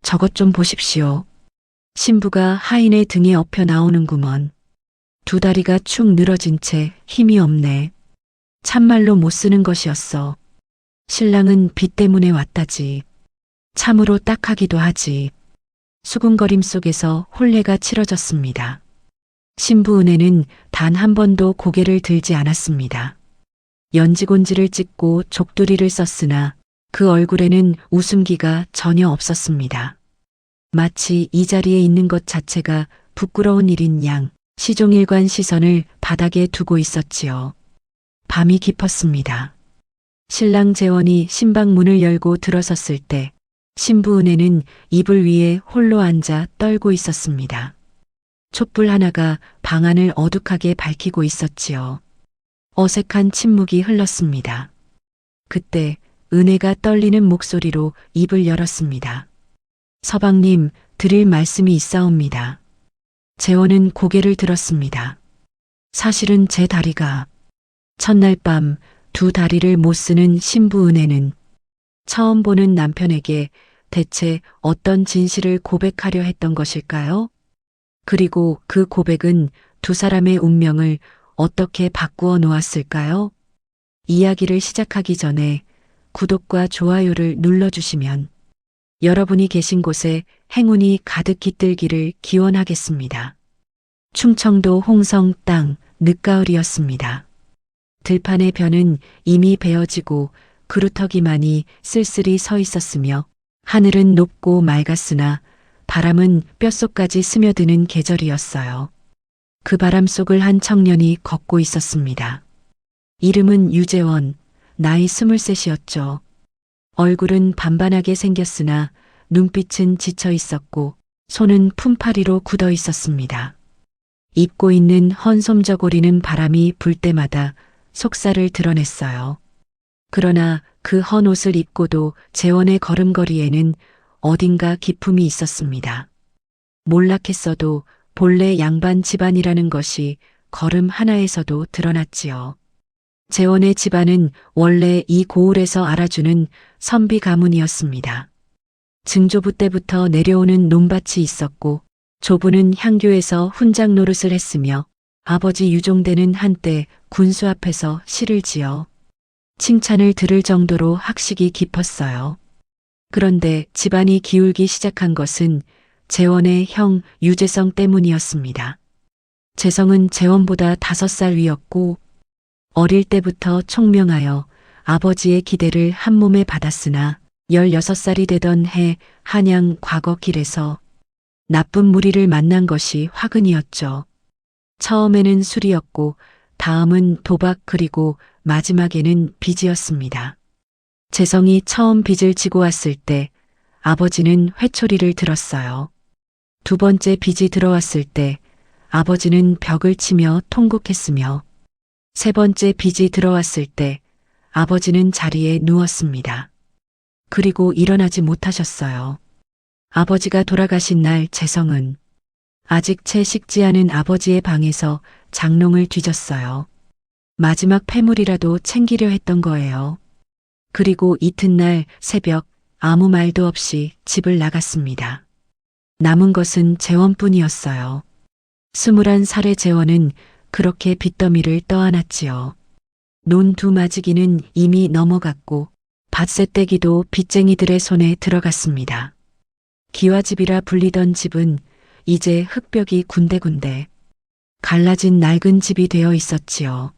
저것 좀 보십시오. 신부가 하인의 등에 엎여 나오는구먼. 두 다리가 축 늘어진 채 힘이 없네. 참말로 못 쓰는 것이었어. 신랑은 비 때문에 왔다지. 참으로 딱하기도 하지. 수군거림 속에서 혼례가 치러졌습니다. 신부 은혜는 단 한 번도 고개를 들지 않았습니다. 연지곤지를 찍고 족두리를 썼으나 그 얼굴에는 웃음기가 전혀 없었습니다. 마치 이 자리에 있는 것 자체가 부끄러운 일인 양 시종일관 시선을 바닥에 두고 있었지요. 밤이 깊었습니다. 신랑 재원이 신방 문을 열고 들어섰을 때 신부 은혜는 이불 위에 홀로 앉아 떨고 있었습니다. 촛불 하나가 방 안을 어둑하게 밝히고 있었지요. 어색한 침묵이 흘렀습니다. 그때 은혜가 떨리는 목소리로 입을 열었습니다. 서방님, 드릴 말씀이 있사옵니다. 재원은 고개를 들었습니다. 사실은 제 다리가 첫날 밤 두 다리를 못 쓰는 신부 은혜는 처음 보는 남편에게 대체 어떤 진실을 고백하려 했던 것일까요? 그리고 그 고백은 두 사람의 운명을 어떻게 바꾸어 놓았을까요? 이야기를 시작하기 전에 구독과 좋아요를 눌러주시면 여러분이 계신 곳에 행운이 가득 깃들기를 기원하겠습니다. 충청도 홍성 땅 늦가을이었습니다. 들판의 벼는 이미 베어지고 그루터기만이 쓸쓸히 서 있었으며 하늘은 높고 맑았으나 바람은 뼛속까지 스며드는 계절이었어요. 그 바람 속을 한 청년이 걷고 있었습니다. 이름은 유재원, 나이 23이었죠. 얼굴은 반반하게 생겼으나 눈빛은 지쳐 있었고 손은 품팔이로 굳어 있었습니다. 입고 있는 헌솜저고리는 바람이 불 때마다 속살을 드러냈어요. 그러나 그 헌 옷을 입고도 재원의 걸음걸이에는 어딘가 기품이 있었습니다. 몰락했어도 본래 양반 집안이라는 것이 걸음 하나에서도 드러났지요. 재원의 집안은 원래 이 고을에서 알아주는 선비 가문이었습니다. 증조부 때부터 내려오는 논밭이 있었고 조부는 향교에서 훈장 노릇을 했으며 아버지 유종대는 한때 군수 앞에서 시를 지어 칭찬을 들을 정도로 학식이 깊었어요. 그런데 집안이 기울기 시작한 것은 재원의 형 유재성 때문이었습니다. 재성은 재원보다 5살 위였고 어릴 때부터 총명하여 아버지의 기대를 한 몸에 받았으나 16살이 되던 해 한양 과거길에서 나쁜 무리를 만난 것이 화근이었죠. 처음에는 술이었고 다음은 도박 그리고 마지막에는 빚이었습니다. 재성이 처음 빚을 지고 왔을 때 아버지는 회초리를 들었어요. 두 번째 빚이 들어왔을 때 아버지는 벽을 치며 통곡했으며 세 번째 빚이 들어왔을 때 아버지는 자리에 누웠습니다. 그리고 일어나지 못하셨어요. 아버지가 돌아가신 날 재성은 아직 채 식지 않은 아버지의 방에서 장롱을 뒤졌어요. 마지막 폐물이라도 챙기려 했던 거예요. 그리고 이튿날 새벽 아무 말도 없이 집을 나갔습니다. 남은 것은 재원뿐이었어요. 21살의 재원은 그렇게 빚더미를 떠안았지요. 논 두 마지기는 이미 넘어갔고 밭새떼기도 빚쟁이들의 손에 들어갔습니다. 기와집이라 불리던 집은 이제 흙벽이 군데군데 갈라진 낡은 집이 되어 있었지요.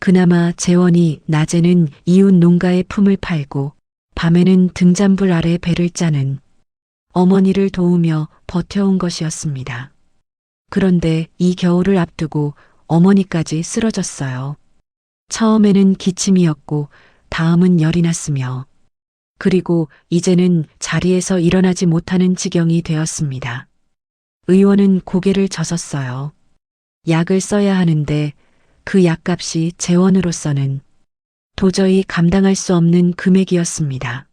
그나마 재원이 낮에는 이웃 농가의 품을 팔고 밤에는 등잔불 아래 배를 짜는 어머니를 도우며 버텨온 것이었습니다. 그런데 이 겨울을 앞두고 어머니까지 쓰러졌어요. 처음에는 기침이었고 다음은 열이 났으며 그리고 이제는 자리에서 일어나지 못하는 지경이 되었습니다. 의원은 고개를 젓었어요. 약을 써야 하는데 그 약값이 재원으로서는 도저히 감당할 수 없는 금액이었습니다.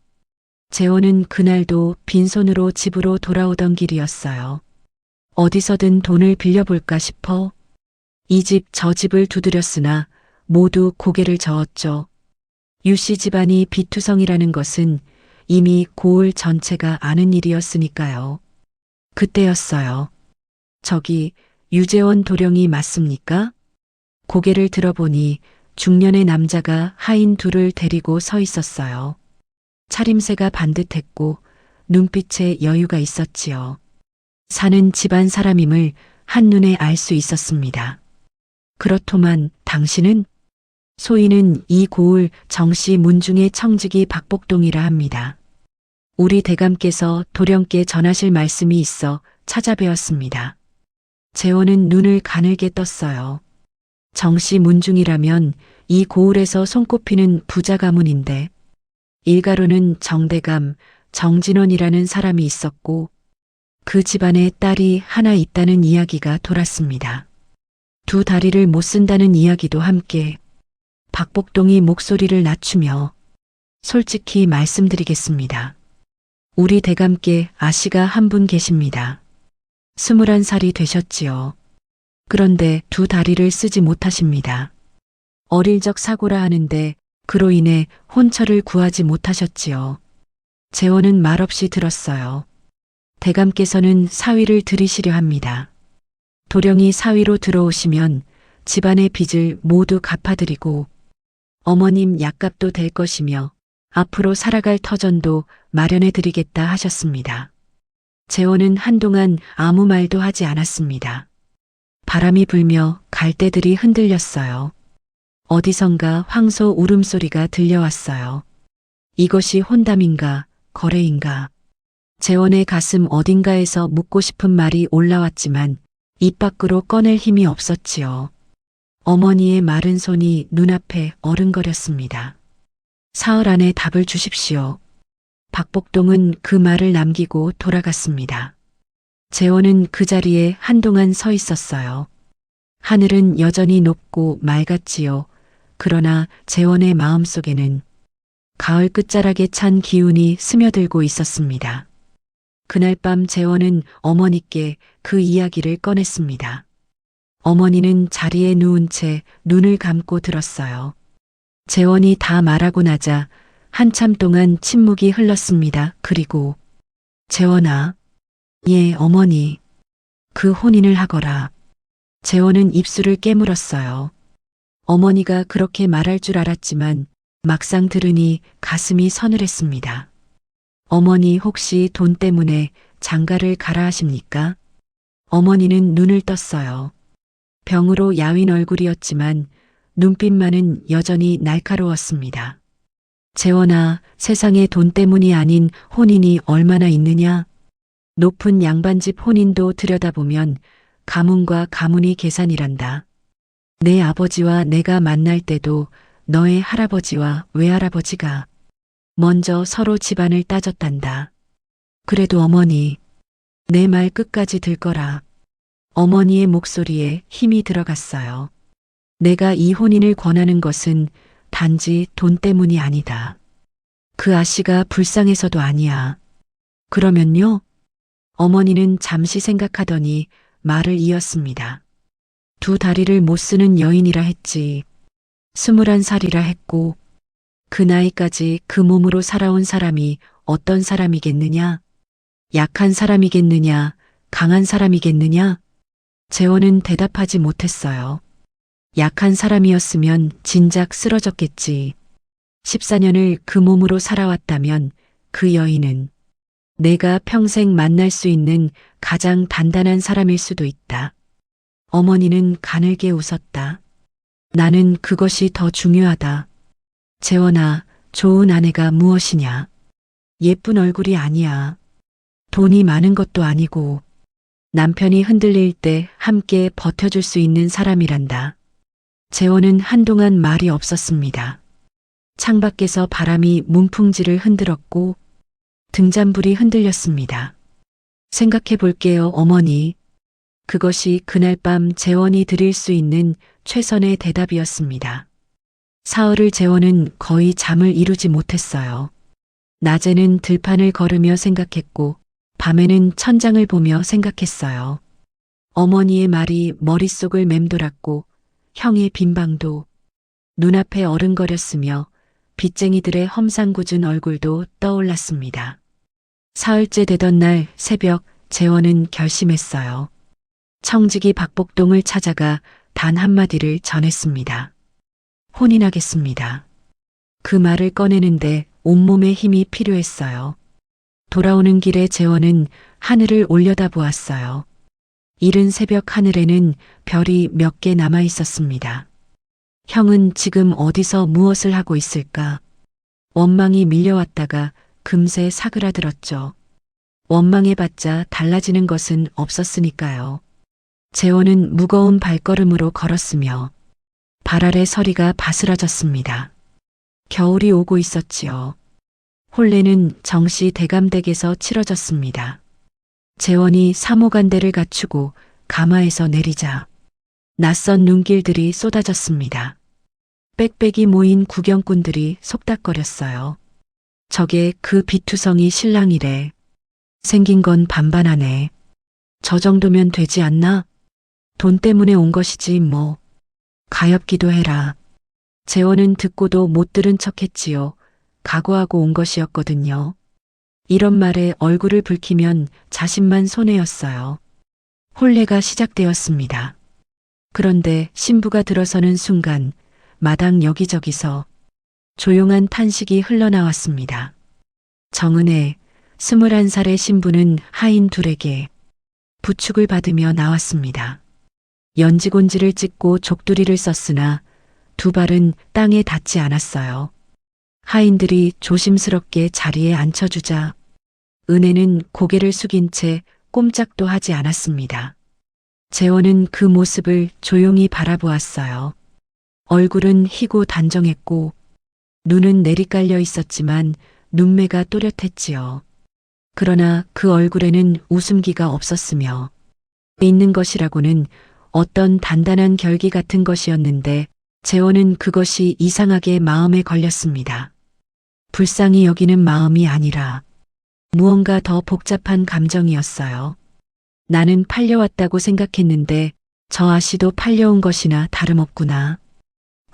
재원은 그날도 빈손으로 집으로 돌아오던 길이었어요. 어디서든 돈을 빌려볼까 싶어 이 집 저 집을 두드렸으나 모두 고개를 저었죠. 유씨 집안이 비투성이라는 것은 이미 고을 전체가 아는 일이었으니까요. 그때였어요. 저기 유재원 도령이 맞습니까? 고개를 들어보니 중년의 남자가 하인 둘을 데리고 서 있었어요. 차림새가 반듯했고 눈빛에 여유가 있었지요. 사는 집안 사람임을 한눈에 알 수 있었습니다. 그렇더만 당신은? 소인은 이 고을 정씨 문중의 청직이 박복동이라 합니다. 우리 대감께서 도령께 전하실 말씀이 있어 찾아뵈었습니다. 재원은 눈을 가늘게 떴어요. 정씨 문중이라면 이 고을에서 손꼽히는 부자 가문인데 일가로는 정대감, 정진원이라는 사람이 있었고 그 집안에 딸이 하나 있다는 이야기가 돌았습니다. 두 다리를 못 쓴다는 이야기도 함께. 박복동이 목소리를 낮추며 솔직히 말씀드리겠습니다. 우리 대감께 아씨가 한 분 계십니다. 21살이 되셨지요. 그런데 두 다리를 쓰지 못하십니다. 어릴 적 사고라 하는데 그로 인해 혼처를 구하지 못하셨지요. 재원은 말없이 들었어요. 대감께서는 사위를 들이시려 합니다. 도령이 사위로 들어오시면 집안의 빚을 모두 갚아드리고 어머님 약값도 될 것이며 앞으로 살아갈 터전도 마련해 드리겠다 하셨습니다. 재원은 한동안 아무 말도 하지 않았습니다. 바람이 불며 갈대들이 흔들렸어요. 어디선가 황소 울음소리가 들려왔어요. 이것이 혼담인가 거래인가. 재원의 가슴 어딘가에서 묻고 싶은 말이 올라왔지만 입 밖으로 꺼낼 힘이 없었지요. 어머니의 마른 손이 눈앞에 어른거렸습니다. 사흘 안에 답을 주십시오. 박복동은 그 말을 남기고 돌아갔습니다. 재원은 그 자리에 한동안 서 있었어요. 하늘은 여전히 높고 맑았지요. 그러나 재원의 마음속에는 가을 끝자락에 찬 기운이 스며들고 있었습니다. 그날 밤 재원은 어머니께 그 이야기를 꺼냈습니다. 어머니는 자리에 누운 채 눈을 감고 들었어요. 재원이 다 말하고 나자 한참 동안 침묵이 흘렀습니다. 그리고 재원아, 예 어머니, 그 혼인을 하거라. 재원은 입술을 깨물었어요. 어머니가 그렇게 말할 줄 알았지만 막상 들으니 가슴이 서늘했습니다. 어머니 혹시 돈 때문에 장가를 가라 하십니까? 어머니는 눈을 떴어요. 병으로 야윈 얼굴이었지만 눈빛만은 여전히 날카로웠습니다. 재원아, 세상에 돈 때문이 아닌 혼인이 얼마나 있느냐? 높은 양반집 혼인도 들여다보면 가문과 가문이 계산이란다. 내 아버지와 내가 만날 때도 너의 할아버지와 외할아버지가 먼저 서로 집안을 따졌단다. 그래도 어머니, 내 말 끝까지 들거라. 어머니의 목소리에 힘이 들어갔어요. 내가 이 혼인을 권하는 것은 단지 돈 때문이 아니다. 그 아씨가 불쌍해서도 아니야. 그러면요? 어머니는 잠시 생각하더니 말을 이었습니다. 두 다리를 못 쓰는 여인이라 했지. 21살이라 했고 그 나이까지 그 몸으로 살아온 사람이 어떤 사람이겠느냐? 약한 사람이겠느냐? 강한 사람이겠느냐? 재원은 대답하지 못했어요. 약한 사람이었으면 진작 쓰러졌겠지. 14년을 그 몸으로 살아왔다면 그 여인은 내가 평생 만날 수 있는 가장 단단한 사람일 수도 있다. 어머니는 가늘게 웃었다. 나는 그것이 더 중요하다. 재원아, 좋은 아내가 무엇이냐? 예쁜 얼굴이 아니야. 돈이 많은 것도 아니고 남편이 흔들릴 때 함께 버텨줄 수 있는 사람이란다. 재원은 한동안 말이 없었습니다. 창밖에서 바람이 문풍지를 흔들었고 등잔불이 흔들렸습니다. 생각해 볼게요, 어머니. 그것이 그날 밤 재원이 드릴 수 있는 최선의 대답이었습니다. 사흘을 재원은 거의 잠을 이루지 못했어요. 낮에는 들판을 걸으며 생각했고 밤에는 천장을 보며 생각했어요. 어머니의 말이 머릿속을 맴돌았고 형의 빈방도 눈앞에 어른거렸으며 빚쟁이들의 험상궂은 얼굴도 떠올랐습니다. 사흘째 되던 날 새벽 재원은 결심했어요. 청지기 박복동을 찾아가 단 한마디를 전했습니다. 혼인하겠습니다. 그 말을 꺼내는데 온몸에 힘이 필요했어요. 돌아오는 길에 재원은 하늘을 올려다보았어요. 이른 새벽 하늘에는 별이 몇 개 남아 있었습니다. 형은 지금 어디서 무엇을 하고 있을까? 원망이 밀려왔다가 금세 사그라들었죠. 원망해봤자 달라지는 것은 없었으니까요. 재원은 무거운 발걸음으로 걸었으며 발 아래 서리가 바스라졌습니다. 겨울이 오고 있었지요. 혼례는 정시 대감댁에서 치러졌습니다. 재원이 사모간대를 갖추고 가마에서 내리자 낯선 눈길들이 쏟아졌습니다. 빽빽이 모인 구경꾼들이 속닥거렸어요. 저게 그 비투성이 신랑이래. 생긴 건 반반하네. 저 정도면 되지 않나? 돈 때문에 온 것이지 뭐. 가엾기도 해라. 재원은 듣고도 못 들은 척했지요. 각오하고 온 것이었거든요. 이런 말에 얼굴을 붉히면 자신만 손해였어요. 혼례가 시작되었습니다. 그런데 신부가 들어서는 순간 마당 여기저기서 조용한 탄식이 흘러나왔습니다. 정은혜, 21살의 신부는 하인 둘에게 부축을 받으며 나왔습니다. 연지곤지를 찍고 족두리를 썼으나 두 발은 땅에 닿지 않았어요. 하인들이 조심스럽게 자리에 앉혀주자 은혜는 고개를 숙인 채 꼼짝도 하지 않았습니다. 재원은 그 모습을 조용히 바라보았어요. 얼굴은 희고 단정했고 눈은 내리깔려 있었지만 눈매가 또렷했지요. 그러나 그 얼굴에는 웃음기가 없었으며 있는 것이라고는 어떤 단단한 결기 같은 것이었는데 재원은 그것이 이상하게 마음에 걸렸습니다. 불쌍히 여기는 마음이 아니라 무언가 더 복잡한 감정이었어요. 나는 팔려왔다고 생각했는데 저 아씨도 팔려온 것이나 다름없구나.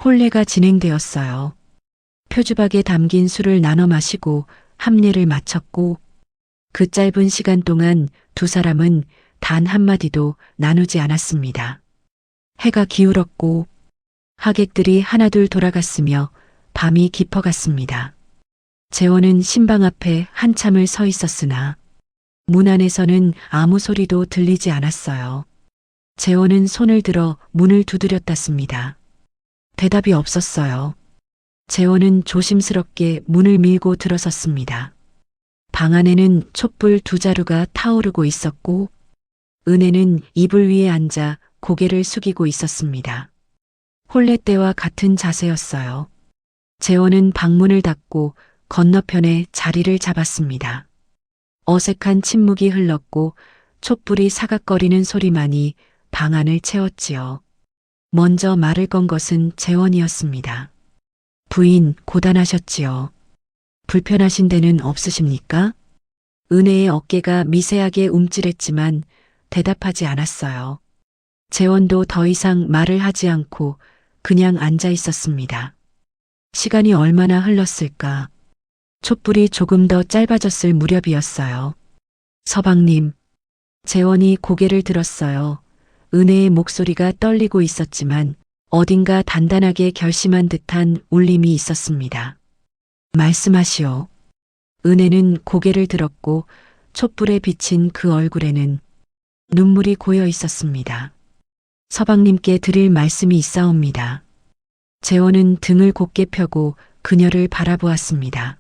혼례가 진행되었어요. 표주박에 담긴 술을 나눠 마시고 합례를 마쳤고 그 짧은 시간 동안 두 사람은 단 한마디도 나누지 않았습니다. 해가 기울었고 하객들이 하나둘 돌아갔으며 밤이 깊어갔습니다. 재원은 신방 앞에 한참을 서 있었으나 문 안에서는 아무 소리도 들리지 않았어요. 재원은 손을 들어 문을 두드렸답니다. 대답이 없었어요. 재원은 조심스럽게 문을 밀고 들어섰습니다. 방 안에는 촛불 두 자루가 타오르고 있었고 은혜는 이불 위에 앉아 고개를 숙이고 있었습니다. 혼례 때와 같은 자세였어요. 재원은 방문을 닫고 건너편에 자리를 잡았습니다. 어색한 침묵이 흘렀고 촛불이 사각거리는 소리만이 방 안을 채웠지요. 먼저 말을 건 것은 재원이었습니다. 부인, 고단하셨지요. 불편하신 데는 없으십니까? 은혜의 어깨가 미세하게 움찔했지만 대답하지 않았어요. 재원도 더 이상 말을 하지 않고 그냥 앉아 있었습니다. 시간이 얼마나 흘렀을까? 촛불이 조금 더 짧아졌을 무렵이었어요. 서방님, 재원이 고개를 들었어요. 은혜의 목소리가 떨리고 있었지만 어딘가 단단하게 결심한 듯한 울림이 있었습니다. 말씀하시오. 은혜는 고개를 들었고 촛불에 비친 그 얼굴에는 눈물이 고여 있었습니다. 서방님께 드릴 말씀이 있사옵니다. 재원은 등을 곧게 펴고 그녀를 바라보았습니다.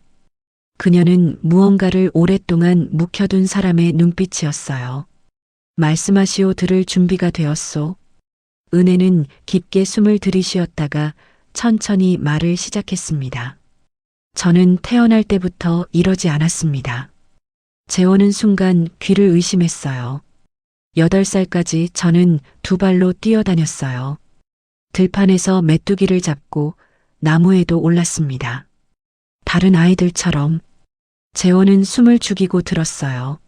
그녀는 무언가를 오랫동안 묵혀둔 사람의 눈빛이었어요. 말씀하시오. 들을 준비가 되었소. 은혜는 깊게 숨을 들이쉬었다가 천천히 말을 시작했습니다. 저는 태어날 때부터 이러지 않았습니다. 재원은 순간 귀를 의심했어요. 8살까지 저는 두 발로 뛰어다녔어요. 들판에서 메뚜기를 잡고 나무에도 올랐습니다. 다른 아이들처럼. 재원은 숨을 죽이고 들었어요.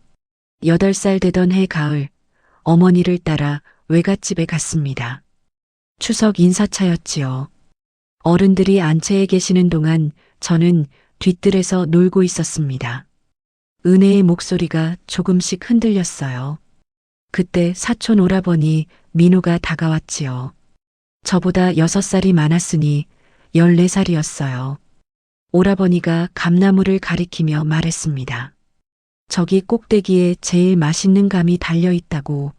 8살 되던 해 가을, 어머니를 따라 외갓집에 갔습니다. 추석 인사차였지요. 어른들이 안채에 계시는 동안 저는 뒤뜰에서 놀고 있었습니다. 은혜의 목소리가 조금씩 흔들렸어요. 그때 사촌 오라버니 민호가 다가왔지요. 저보다 6살이 많았으니 14살이었어요. 오라버니가 감나무를 가리키며 말했습니다. 저기 꼭대기에 제일 맛있는 감이 달려있다고.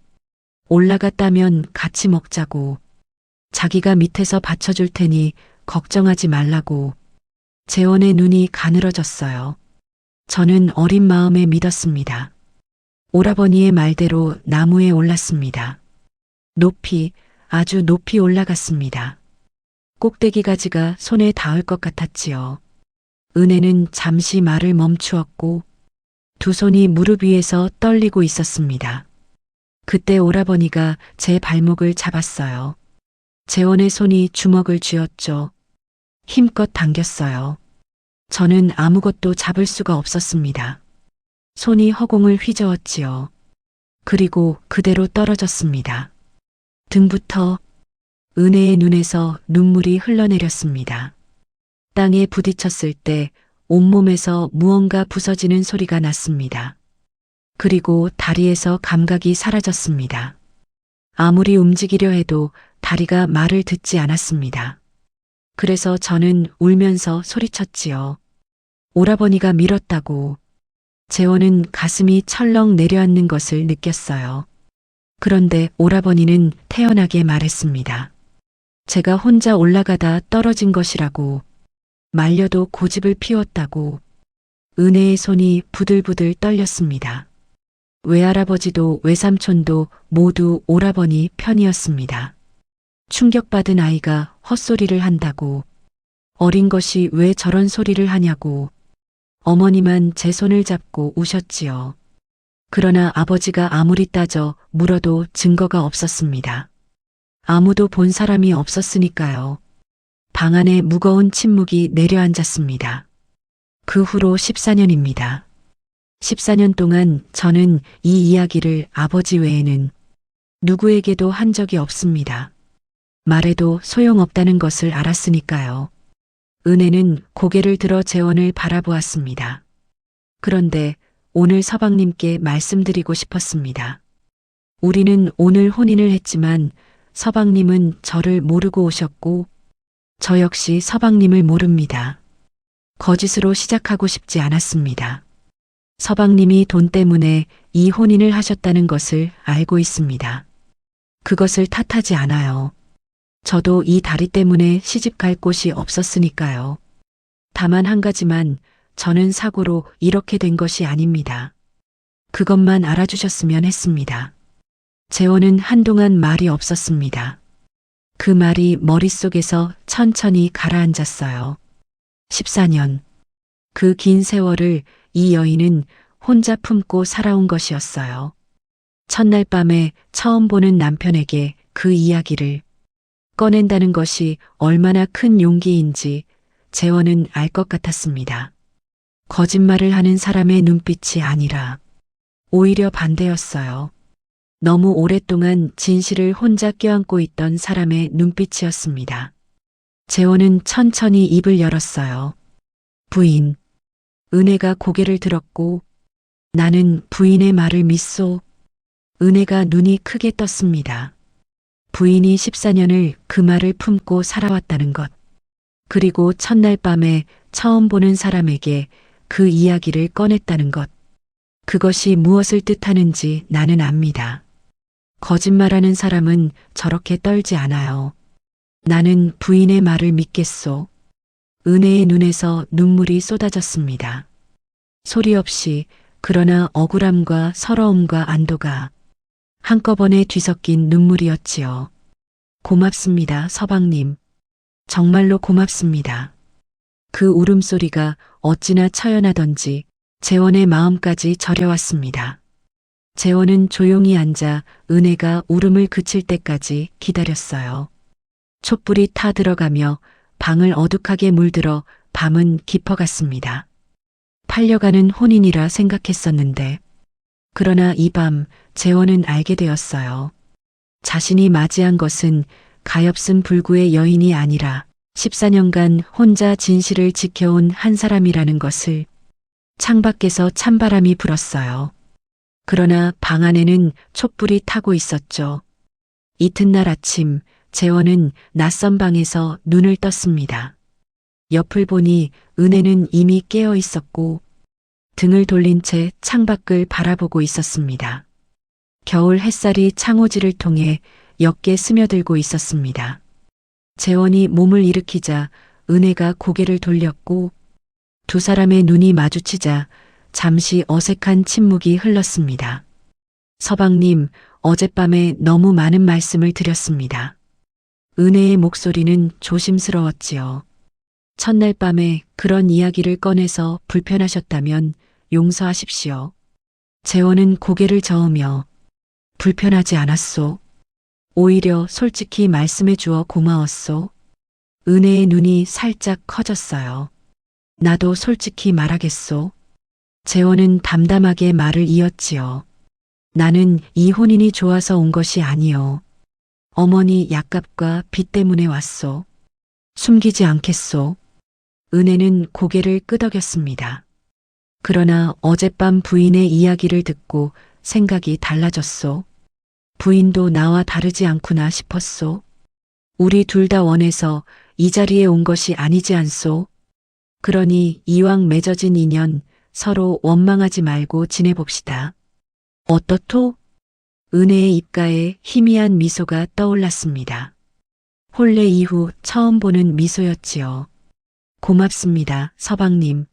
올라갔다면 같이 먹자고. 자기가 밑에서 받쳐줄 테니 걱정하지 말라고. 재원의 눈이 가늘어졌어요. 저는 어린 마음에 믿었습니다. 오라버니의 말대로 나무에 올랐습니다. 높이, 아주 높이 올라갔습니다. 꼭대기 가지가 손에 닿을 것 같았지요. 은혜는 잠시 말을 멈추었고 두 손이 무릎 위에서 떨리고 있었습니다. 그때 오라버니가 제 발목을 잡았어요. 재원의 손이 주먹을 쥐었죠. 힘껏 당겼어요. 저는 아무것도 잡을 수가 없었습니다. 손이 허공을 휘저었지요. 그리고 그대로 떨어졌습니다. 등부터 은혜의 눈에서 눈물이 흘러내렸습니다. 땅에 부딪혔을 때 온몸에서 무언가 부서지는 소리가 났습니다. 그리고 다리에서 감각이 사라졌습니다. 아무리 움직이려 해도 다리가 말을 듣지 않았습니다. 그래서 저는 울면서 소리쳤지요. 오라버니가 밀었다고. 재원은 가슴이 철렁 내려앉는 것을 느꼈어요. 그런데 오라버니는 태연하게 말했습니다. 제가 혼자 올라가다 떨어진 것이라고. 말려도 고집을 피웠다고. 은혜의 손이 부들부들 떨렸습니다. 외할아버지도 외삼촌도 모두 오라버니 편이었습니다. 충격받은 아이가 헛소리를 한다고. 어린 것이 왜 저런 소리를 하냐고. 어머니만 제 손을 잡고 우셨지요. 그러나 아버지가 아무리 따져 물어도 증거가 없었습니다. 아무도 본 사람이 없었으니까요. 방 안에 무거운 침묵이 내려앉았습니다. 그 후로 14년입니다. 14년 동안 저는 이 이야기를 아버지 외에는 누구에게도 한 적이 없습니다. 말해도 소용없다는 것을 알았으니까요. 은혜는 고개를 들어 재원을 바라보았습니다. 그런데 오늘 서방님께 말씀드리고 싶었습니다. 우리는 오늘 혼인을 했지만 서방님은 저를 모르고 오셨고 저 역시 서방님을 모릅니다. 거짓으로 시작하고 싶지 않았습니다. 서방님이 돈 때문에 이 혼인을 하셨다는 것을 알고 있습니다. 그것을 탓하지 않아요. 저도 이 다리 때문에 시집 갈 곳이 없었으니까요. 다만 한 가지만 저는 사고로 이렇게 된 것이 아닙니다. 그것만 알아주셨으면 했습니다. 재원은 한동안 말이 없었습니다. 그 말이 머릿속에서 천천히 가라앉았어요. 14년. 그 긴 세월을 이 여인은 혼자 품고 살아온 것이었어요. 첫날 밤에 처음 보는 남편에게 그 이야기를 꺼낸다는 것이 얼마나 큰 용기인지 재원은 알 것 같았습니다. 거짓말을 하는 사람의 눈빛이 아니라 오히려 반대였어요. 너무 오랫동안 진실을 혼자 껴안고 있던 사람의 눈빛이었습니다. 재원은 천천히 입을 열었어요. 부인. 은혜가 고개를 들었고 나는 부인의 말을 믿소. 은혜가 눈이 크게 떴습니다. 부인이 14년을 그 말을 품고 살아왔다는 것. 그리고 첫날 밤에 처음 보는 사람에게 그 이야기를 꺼냈다는 것. 그것이 무엇을 뜻하는지 나는 압니다. 거짓말하는 사람은 저렇게 떨지 않아요. 나는 부인의 말을 믿겠소. 은혜의 눈에서 눈물이 쏟아졌습니다. 소리 없이 그러나 억울함과 서러움과 안도가 한꺼번에 뒤섞인 눈물이었지요. 고맙습니다, 서방님. 정말로 고맙습니다. 그 울음소리가 어찌나 처연하던지 재원의 마음까지 저려왔습니다. 재원은 조용히 앉아 은혜가 울음을 그칠 때까지 기다렸어요. 촛불이 타 들어가며 방을 어둑하게 물들어 밤은 깊어갔습니다. 팔려가는 혼인이라 생각했었는데 그러나 이 밤 재원은 알게 되었어요. 자신이 맞이한 것은 가엾은 불구의 여인이 아니라 14년간 혼자 진실을 지켜온 한 사람이라는 것을. 창밖에서 찬바람이 불었어요. 그러나 방 안에는 촛불이 타고 있었죠. 이튿날 아침 재원은 낯선 방에서 눈을 떴습니다. 옆을 보니 은혜는 이미 깨어 있었고 등을 돌린 채 창밖을 바라보고 있었습니다. 겨울 햇살이 창호지를 통해 옅게 스며들고 있었습니다. 재원이 몸을 일으키자 은혜가 고개를 돌렸고 두 사람의 눈이 마주치자 잠시 어색한 침묵이 흘렀습니다. 서방님, 어젯밤에 너무 많은 말씀을 드렸습니다. 은혜의 목소리는 조심스러웠지요. 첫날 밤에 그런 이야기를 꺼내서 불편하셨다면 용서하십시오. 재원은 고개를 저으며 불편하지 않았소. 오히려 솔직히 말씀해 주어 고마웠소. 은혜의 눈이 살짝 커졌어요. 나도 솔직히 말하겠소. 재원은 담담하게 말을 이었지요. 나는 이 혼인이 좋아서 온 것이 아니요. 어머니 약값과 빚 때문에 왔소. 숨기지 않겠소. 은혜는 고개를 끄덕였습니다. 그러나 어젯밤 부인의 이야기를 듣고 생각이 달라졌소. 부인도 나와 다르지 않구나 싶었소. 우리 둘 다 원해서 이 자리에 온 것이 아니지 않소. 그러니 이왕 맺어진 인연 서로 원망하지 말고 지내봅시다. 어떻소? 은혜의 입가에 희미한 미소가 떠올랐습니다. 혼례 이후 처음 보는 미소였지요. 고맙습니다, 서방님.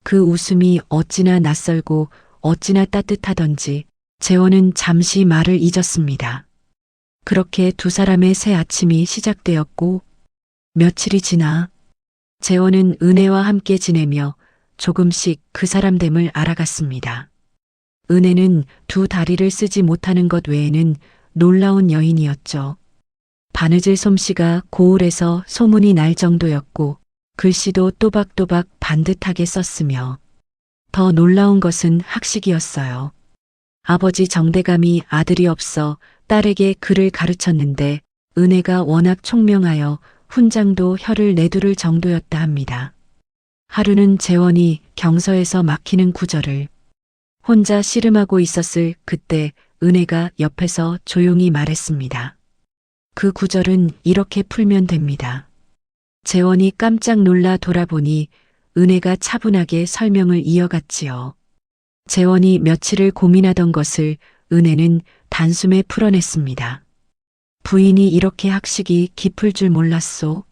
그 웃음이 어찌나 낯설고 어찌나 따뜻하던지 재원은 잠시 말을 잊었습니다. 그렇게 두 사람의 새 아침이 시작되었고 며칠이 지나 재원은 은혜와 함께 지내며 조금씩 그 사람됨을 알아갔습니다. 은혜는 두 다리를 쓰지 못하는 것 외에는 놀라운 여인이었죠. 바느질 솜씨가 고울에서 소문이 날 정도였고 글씨도 또박또박 반듯하게 썼으며 더 놀라운 것은 학식이었어요. 아버지 정대감이 아들이 없어 딸에게 글을 가르쳤는데 은혜가 워낙 총명하여 훈장도 혀를 내두를 정도였다 합니다. 하루는 재원이 경서에서 막히는 구절을 혼자 씨름하고 있었을 그때 은혜가 옆에서 조용히 말했습니다. 그 구절은 이렇게 풀면 됩니다. 재원이 깜짝 놀라 돌아보니 은혜가 차분하게 설명을 이어갔지요. 재원이 며칠을 고민하던 것을 은혜는 단숨에 풀어냈습니다. 부인이 이렇게 학식이 깊을 줄 몰랐소.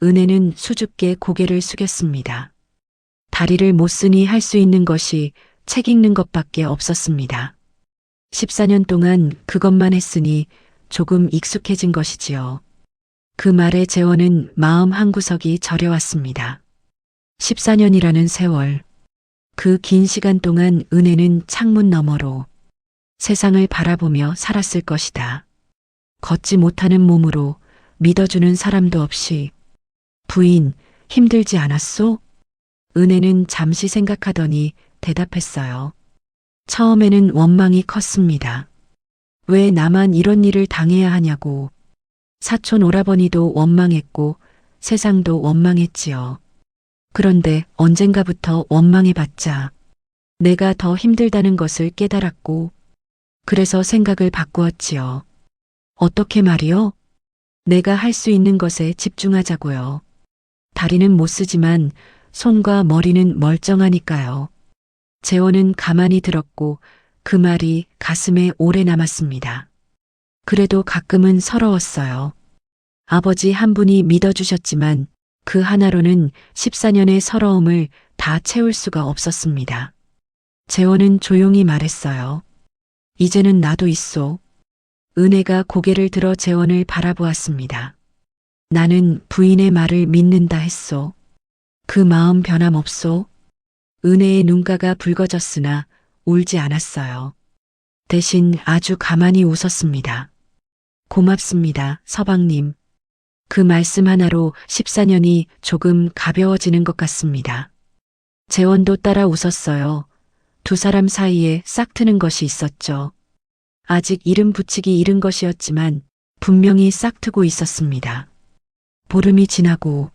은혜는 수줍게 고개를 숙였습니다. 다리를 못 쓰니 할 수 있는 것이 책 읽는 것밖에 없었습니다. 14년 동안 그것만 했으니 조금 익숙해진 것이지요. 그 말에 재원은 마음 한구석이 저려왔습니다. 14년이라는 세월. 그 긴 시간 동안 은혜는 창문 너머로 세상을 바라보며 살았을 것이다. 걷지 못하는 몸으로 믿어주는 사람도 없이. 부인, 힘들지 않았소? 은혜는 잠시 생각하더니 대답했어요. 처음에는 원망이 컸습니다. 왜 나만 이런 일을 당해야 하냐고. 사촌 오라버니도 원망했고 세상도 원망했지요. 그런데 언젠가부터 원망해봤자 내가 더 힘들다는 것을 깨달았고 그래서 생각을 바꾸었지요. 어떻게 말이요? 내가 할 수 있는 것에 집중하자고요. 다리는 못 쓰지만 손과 머리는 멀쩡하니까요. 재원은 가만히 들었고 그 말이 가슴에 오래 남았습니다. 그래도 가끔은 서러웠어요. 아버지 한 분이 믿어주셨지만 그 하나로는 14년의 서러움을 다 채울 수가 없었습니다. 재원은 조용히 말했어요. 이제는 나도 있소. 은혜가 고개를 들어 재원을 바라보았습니다. 나는 부인의 말을 믿는다 했소. 그 마음 변함없소. 은혜의 눈가가 붉어졌으나 울지 않았어요. 대신 아주 가만히 웃었습니다. 고맙습니다, 서방님. 그 말씀 하나로 14년이 조금 가벼워지는 것 같습니다. 재원도 따라 웃었어요. 두 사람 사이에 싹트는 것이 있었죠. 아직 이름 붙이기 이른 것이었지만 분명히 싹트고 있었습니다. 보름이 지나고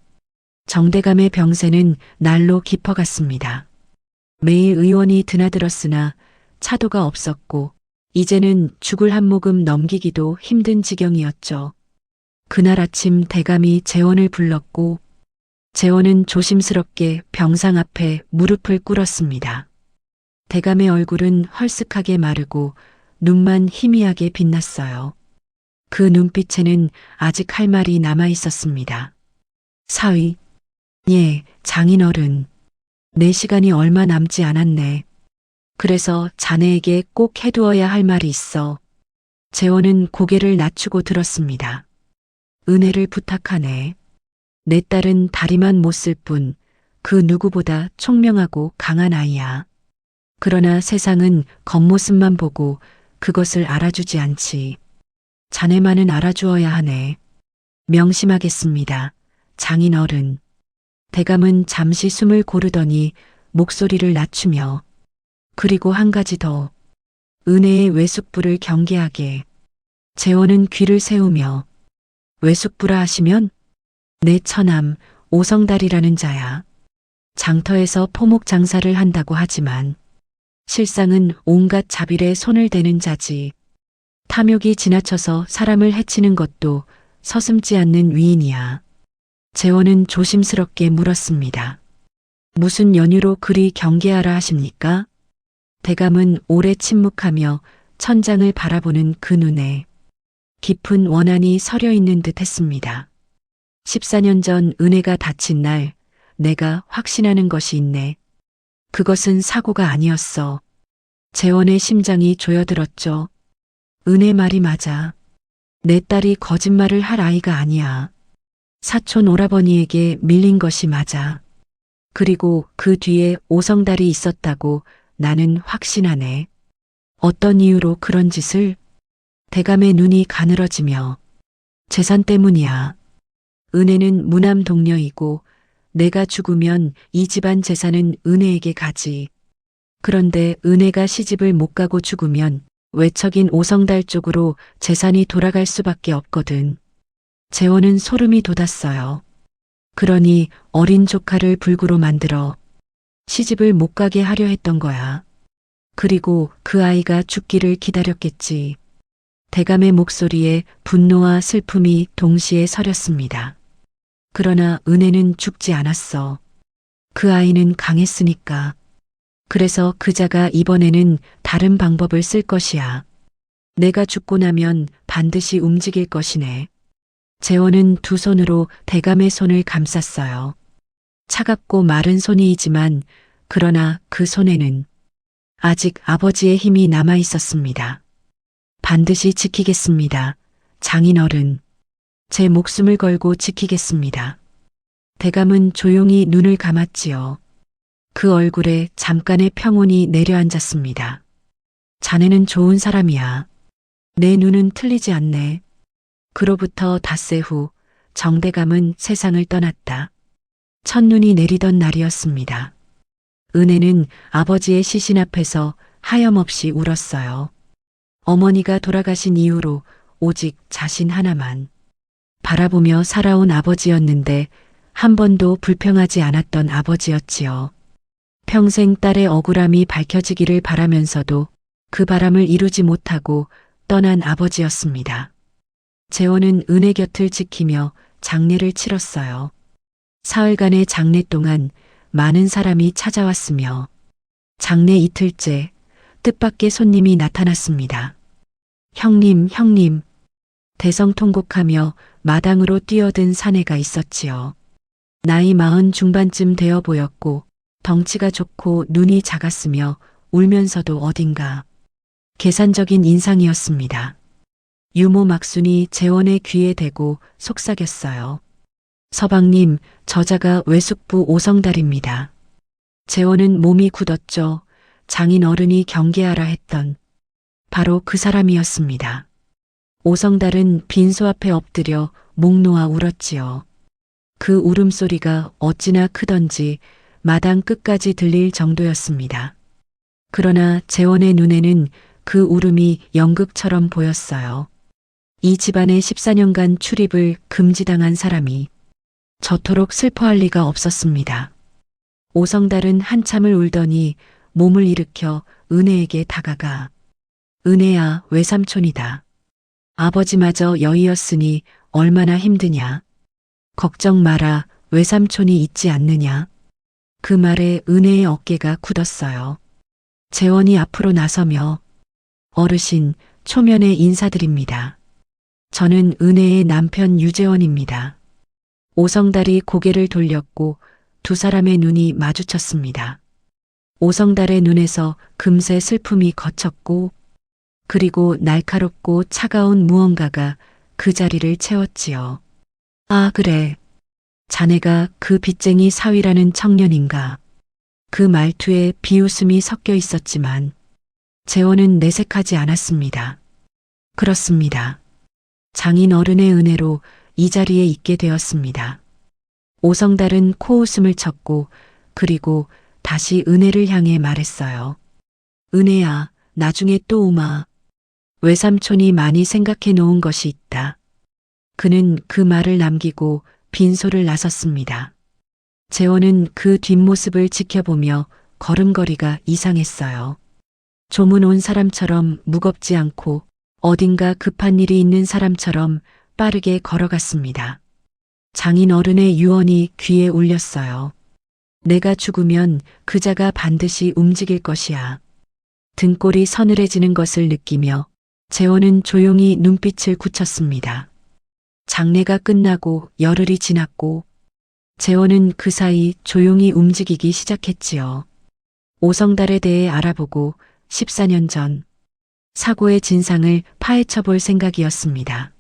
정대감의 병세는 날로 깊어갔습니다. 매일 의원이 드나들었으나 차도가 없었고 이제는 죽을 한 모금 넘기기도 힘든 지경이었죠. 그날 아침 대감이 재원을 불렀고 재원은 조심스럽게 병상 앞에 무릎을 꿇었습니다. 대감의 얼굴은 헐쓱하게 마르고 눈만 희미하게 빛났어요. 그 눈빛에는 아직 할 말이 남아 있었습니다. 사위, 예, 장인어른. 내 시간이 얼마 남지 않았네. 그래서 자네에게 꼭 해두어야 할 말이 있어. 재원은 고개를 낮추고 들었습니다. 은혜를 부탁하네. 내 딸은 다리만 못 쓸 뿐 그 누구보다 총명하고 강한 아이야. 그러나 세상은 겉모습만 보고 그것을 알아주지 않지. 자네만은 알아주어야 하네. 명심하겠습니다. 장인어른. 대감은 잠시 숨을 고르더니 목소리를 낮추며 그리고 한 가지 더. 은혜의 외숙부를 경계하게. 재원은 귀를 세우며 외숙부라 하시면 내 처남 오성달이라는 자야. 장터에서 포목 장사를 한다고 하지만 실상은 온갖 자빌에 손을 대는 자지. 탐욕이 지나쳐서 사람을 해치는 것도 서슴지 않는 위인이야. 재원은 조심스럽게 물었습니다. 무슨 연유로 그리 경계하라 하십니까? 대감은 오래 침묵하며 천장을 바라보는 그 눈에 깊은 원한이 서려 있는 듯 했습니다. 14년 전 은혜가 다친 날 내가 확신하는 것이 있네. 그것은 사고가 아니었어. 재원의 심장이 조여들었죠. 은혜 말이 맞아. 내 딸이 거짓말을 할 아이가 아니야. 사촌 오라버니에게 밀린 것이 맞아. 그리고 그 뒤에 오성달이 있었다고 나는 확신하네. 어떤 이유로 그런 짓을? 대감의 눈이 가늘어지며 재산 때문이야. 은혜는 무남 동녀이고 내가 죽으면 이 집안 재산은 은혜에게 가지. 그런데 은혜가 시집을 못 가고 죽으면 외척인 오성달 쪽으로 재산이 돌아갈 수밖에 없거든. 재원은 소름이 돋았어요. 그러니 어린 조카를 불구로 만들어 시집을 못 가게 하려 했던 거야. 그리고 그 아이가 죽기를 기다렸겠지. 대감의 목소리에 분노와 슬픔이 동시에 서렸습니다. 그러나 은혜는 죽지 않았어. 그 아이는 강했으니까. 그래서 그자가 이번에는 다른 방법을 쓸 것이야. 내가 죽고 나면 반드시 움직일 것이네. 재원은 두 손으로 대감의 손을 감쌌어요. 차갑고 마른 손이지만 그러나 그 손에는 아직 아버지의 힘이 남아 있었습니다. 반드시 지키겠습니다. 장인어른. 제 목숨을 걸고 지키겠습니다. 대감은 조용히 눈을 감았지요. 그 얼굴에 잠깐의 평온이 내려앉았습니다. 자네는 좋은 사람이야. 내 눈은 틀리지 않네. 그로부터 닷새 후 정대감은 세상을 떠났다. 첫눈이 내리던 날이었습니다. 은혜는 아버지의 시신 앞에서 하염없이 울었어요. 어머니가 돌아가신 이후로 오직 자신 하나만 바라보며 살아온 아버지였는데 한 번도 불평하지 않았던 아버지였지요. 평생 딸의 억울함이 밝혀지기를 바라면서도 그 바람을 이루지 못하고 떠난 아버지였습니다. 재원은 은혜 곁을 지키며 장례를 치렀어요. 사흘간의 장례 동안 많은 사람이 찾아왔으며 장례 이틀째 뜻밖의 손님이 나타났습니다. 형님, 형님. 대성통곡하며 마당으로 뛰어든 사내가 있었지요. 나이 40 중반쯤 되어 보였고 덩치가 좋고 눈이 작았으며 울면서도 어딘가 계산적인 인상이었습니다. 유모 막순이 재원의 귀에 대고 속삭였어요. 서방님, 저자가 외숙부 오성달입니다. 재원은 몸이 굳었죠. 장인 어른이 경계하라 했던 바로 그 사람이었습니다. 오성달은 빈소 앞에 엎드려 목 놓아 울었지요. 그 울음소리가 어찌나 크던지 마당 끝까지 들릴 정도였습니다. 그러나 재원의 눈에는 그 울음이 연극처럼 보였어요. 이 집안의 14년간 출입을 금지당한 사람이 저토록 슬퍼할 리가 없었습니다. 오성달은 한참을 울더니 몸을 일으켜 은혜에게 다가가 은혜야, 외삼촌이다. 아버지마저 여의었으니 얼마나 힘드냐. 걱정 마라, 외삼촌이 있지 않느냐. 그 말에 은혜의 어깨가 굳었어요. 재원이 앞으로 나서며 어르신, 초면에 인사드립니다. 저는 은혜의 남편 유재원입니다. 오성달이 고개를 돌렸고 두 사람의 눈이 마주쳤습니다. 오성달의 눈에서 금세 슬픔이 걷혔고 그리고 날카롭고 차가운 무언가가 그 자리를 채웠지요. 아, 그래. 자네가 그 빚쟁이 사위라는 청년인가. 그 말투에 비웃음이 섞여 있었지만 재원은 내색하지 않았습니다. 그렇습니다. 장인 어른의 은혜로 이 자리에 있게 되었습니다. 오성달은 코웃음을 쳤고 그리고 다시 은혜를 향해 말했어요. 은혜야, 나중에 또 오마. 외삼촌이 많이 생각해 놓은 것이 있다. 그는 그 말을 남기고 빈소를 나섰습니다. 재원은 그 뒷모습을 지켜보며 걸음걸이가 이상했어요. 조문 온 사람처럼 무겁지 않고 어딘가 급한 일이 있는 사람처럼 빠르게 걸어갔습니다. 장인 어른의 유언이 귀에 울렸어요. 내가 죽으면 그자가 반드시 움직일 것이야. 등골이 서늘해지는 것을 느끼며 재원은 조용히 눈빛을 굳혔습니다. 장례가 끝나고 열흘이 지났고 재원은 그 사이 조용히 움직이기 시작했지요. 오성달에 대해 알아보고 14년 전 사고의 진상을 파헤쳐 볼 생각이었습니다.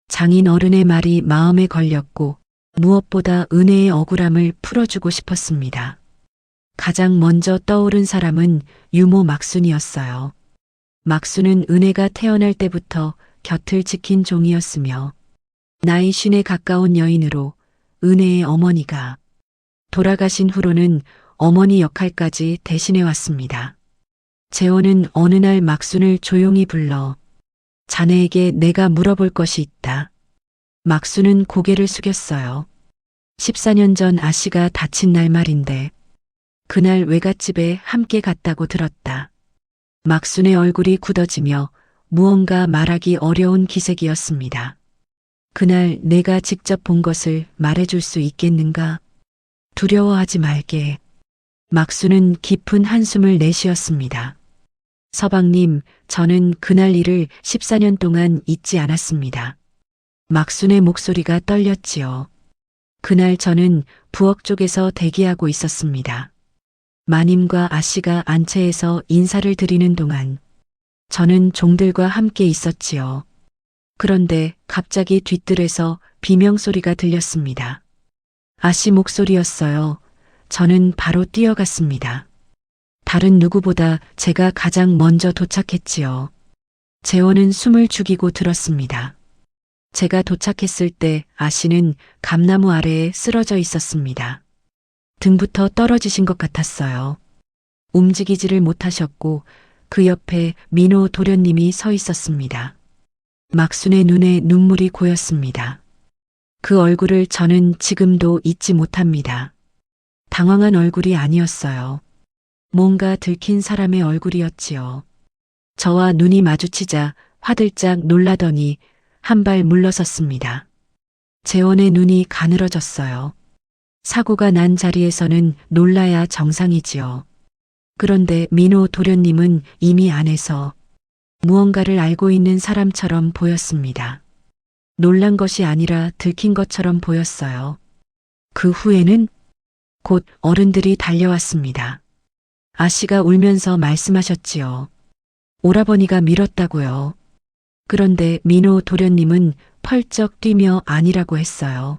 장인 어른의 말이 마음에 걸렸고 무엇보다 은혜의 억울함을 풀어주고 싶었습니다. 가장 먼저 떠오른 사람은 유모 막순이었어요. 막순은 은혜가 태어날 때부터 곁을 지킨 종이었으며 나이 50에 가까운 여인으로 은혜의 어머니가 돌아가신 후로는 어머니 역할까지 대신해 왔습니다. 재원은 어느 날 막순을 조용히 불러 자네에게 내가 물어볼 것이 있다. 막순은 고개를 숙였어요. 14년 전 아씨가 다친 날 말인데 그날 외갓집에 함께 갔다고 들었다. 막순의 얼굴이 굳어지며 무언가 말하기 어려운 기색이었습니다. 그날 내가 직접 본 것을 말해줄 수 있겠는가? 두려워하지 말게. 막순은 깊은 한숨을 내쉬었습니다. 서방님, 저는 그날 일을 14년 동안 잊지 않았습니다. 막순의 목소리가 떨렸지요. 그날 저는 부엌 쪽에서 대기하고 있었습니다. 마님과 아씨가 안채에서 인사를 드리는 동안 저는 종들과 함께 있었지요. 그런데 갑자기 뒷뜰에서 비명소리가 들렸습니다. 아씨 목소리였어요. 저는 바로 뛰어갔습니다. 다른 누구보다 제가 가장 먼저 도착했지요. 재원은 숨을 죽이고 들었습니다. 제가 도착했을 때 아씨는 감나무 아래에 쓰러져 있었습니다. 등부터 떨어지신 것 같았어요. 움직이지를 못하셨고 그 옆에 민호 도련님이 서 있었습니다. 막순의 눈에 눈물이 고였습니다. 그 얼굴을 저는 지금도 잊지 못합니다. 당황한 얼굴이 아니었어요. 뭔가 들킨 사람의 얼굴이었지요. 저와 눈이 마주치자 화들짝 놀라더니 한 발 물러섰습니다. 재원의 눈이 가늘어졌어요. 사고가 난 자리에서는 놀라야 정상이지요. 그런데 민호 도련님은 이미 안에서 무언가를 알고 있는 사람처럼 보였습니다. 놀란 것이 아니라 들킨 것처럼 보였어요. 그 후에는 곧 어른들이 달려왔습니다. 아씨가 울면서 말씀하셨지요. 오라버니가 밀었다고요. 그런데 민호 도련님은 펄쩍 뛰며 아니라고 했어요.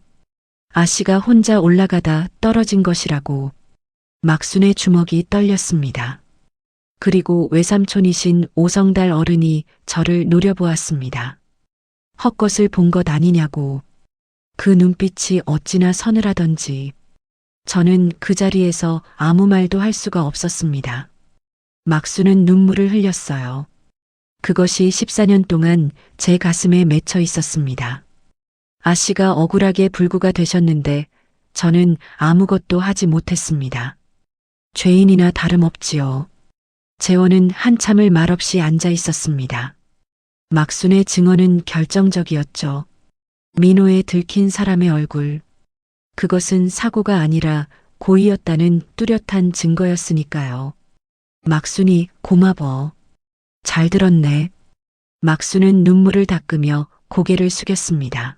아씨가 혼자 올라가다 떨어진 것이라고. 막순의 주먹이 떨렸습니다. 그리고 외삼촌이신 오성달 어른이 저를 노려보았습니다. 헛것을 본 것 아니냐고. 그 눈빛이 어찌나 서늘하던지. 저는 그 자리에서 아무 말도 할 수가 없었습니다. 막순은 눈물을 흘렸어요. 그것이 14년 동안 제 가슴에 맺혀 있었습니다. 아씨가 억울하게 불구가 되셨는데 저는 아무것도 하지 못했습니다. 죄인이나 다름없지요. 재원은 한참을 말없이 앉아 있었습니다. 막순의 증언은 결정적이었죠. 민호에 들킨 사람의 얼굴. 그것은 사고가 아니라 고의였다는 뚜렷한 증거였으니까요. 막순이 고마워. 잘 들었네. 막순은 눈물을 닦으며 고개를 숙였습니다.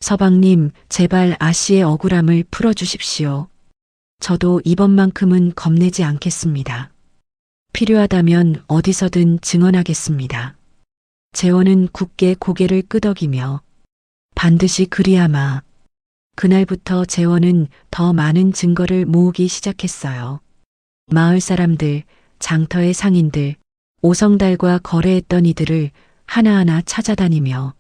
서방님, 제발 아씨의 억울함을 풀어주십시오. 저도 이번만큼은 겁내지 않겠습니다. 필요하다면 어디서든 증언하겠습니다. 재원은 굳게 고개를 끄덕이며 반드시 그리하마. 그날부터 재원은 더 많은 증거를 모으기 시작했어요. 마을 사람들, 장터의 상인들, 오성달과 거래했던 이들을 하나하나 찾아다니며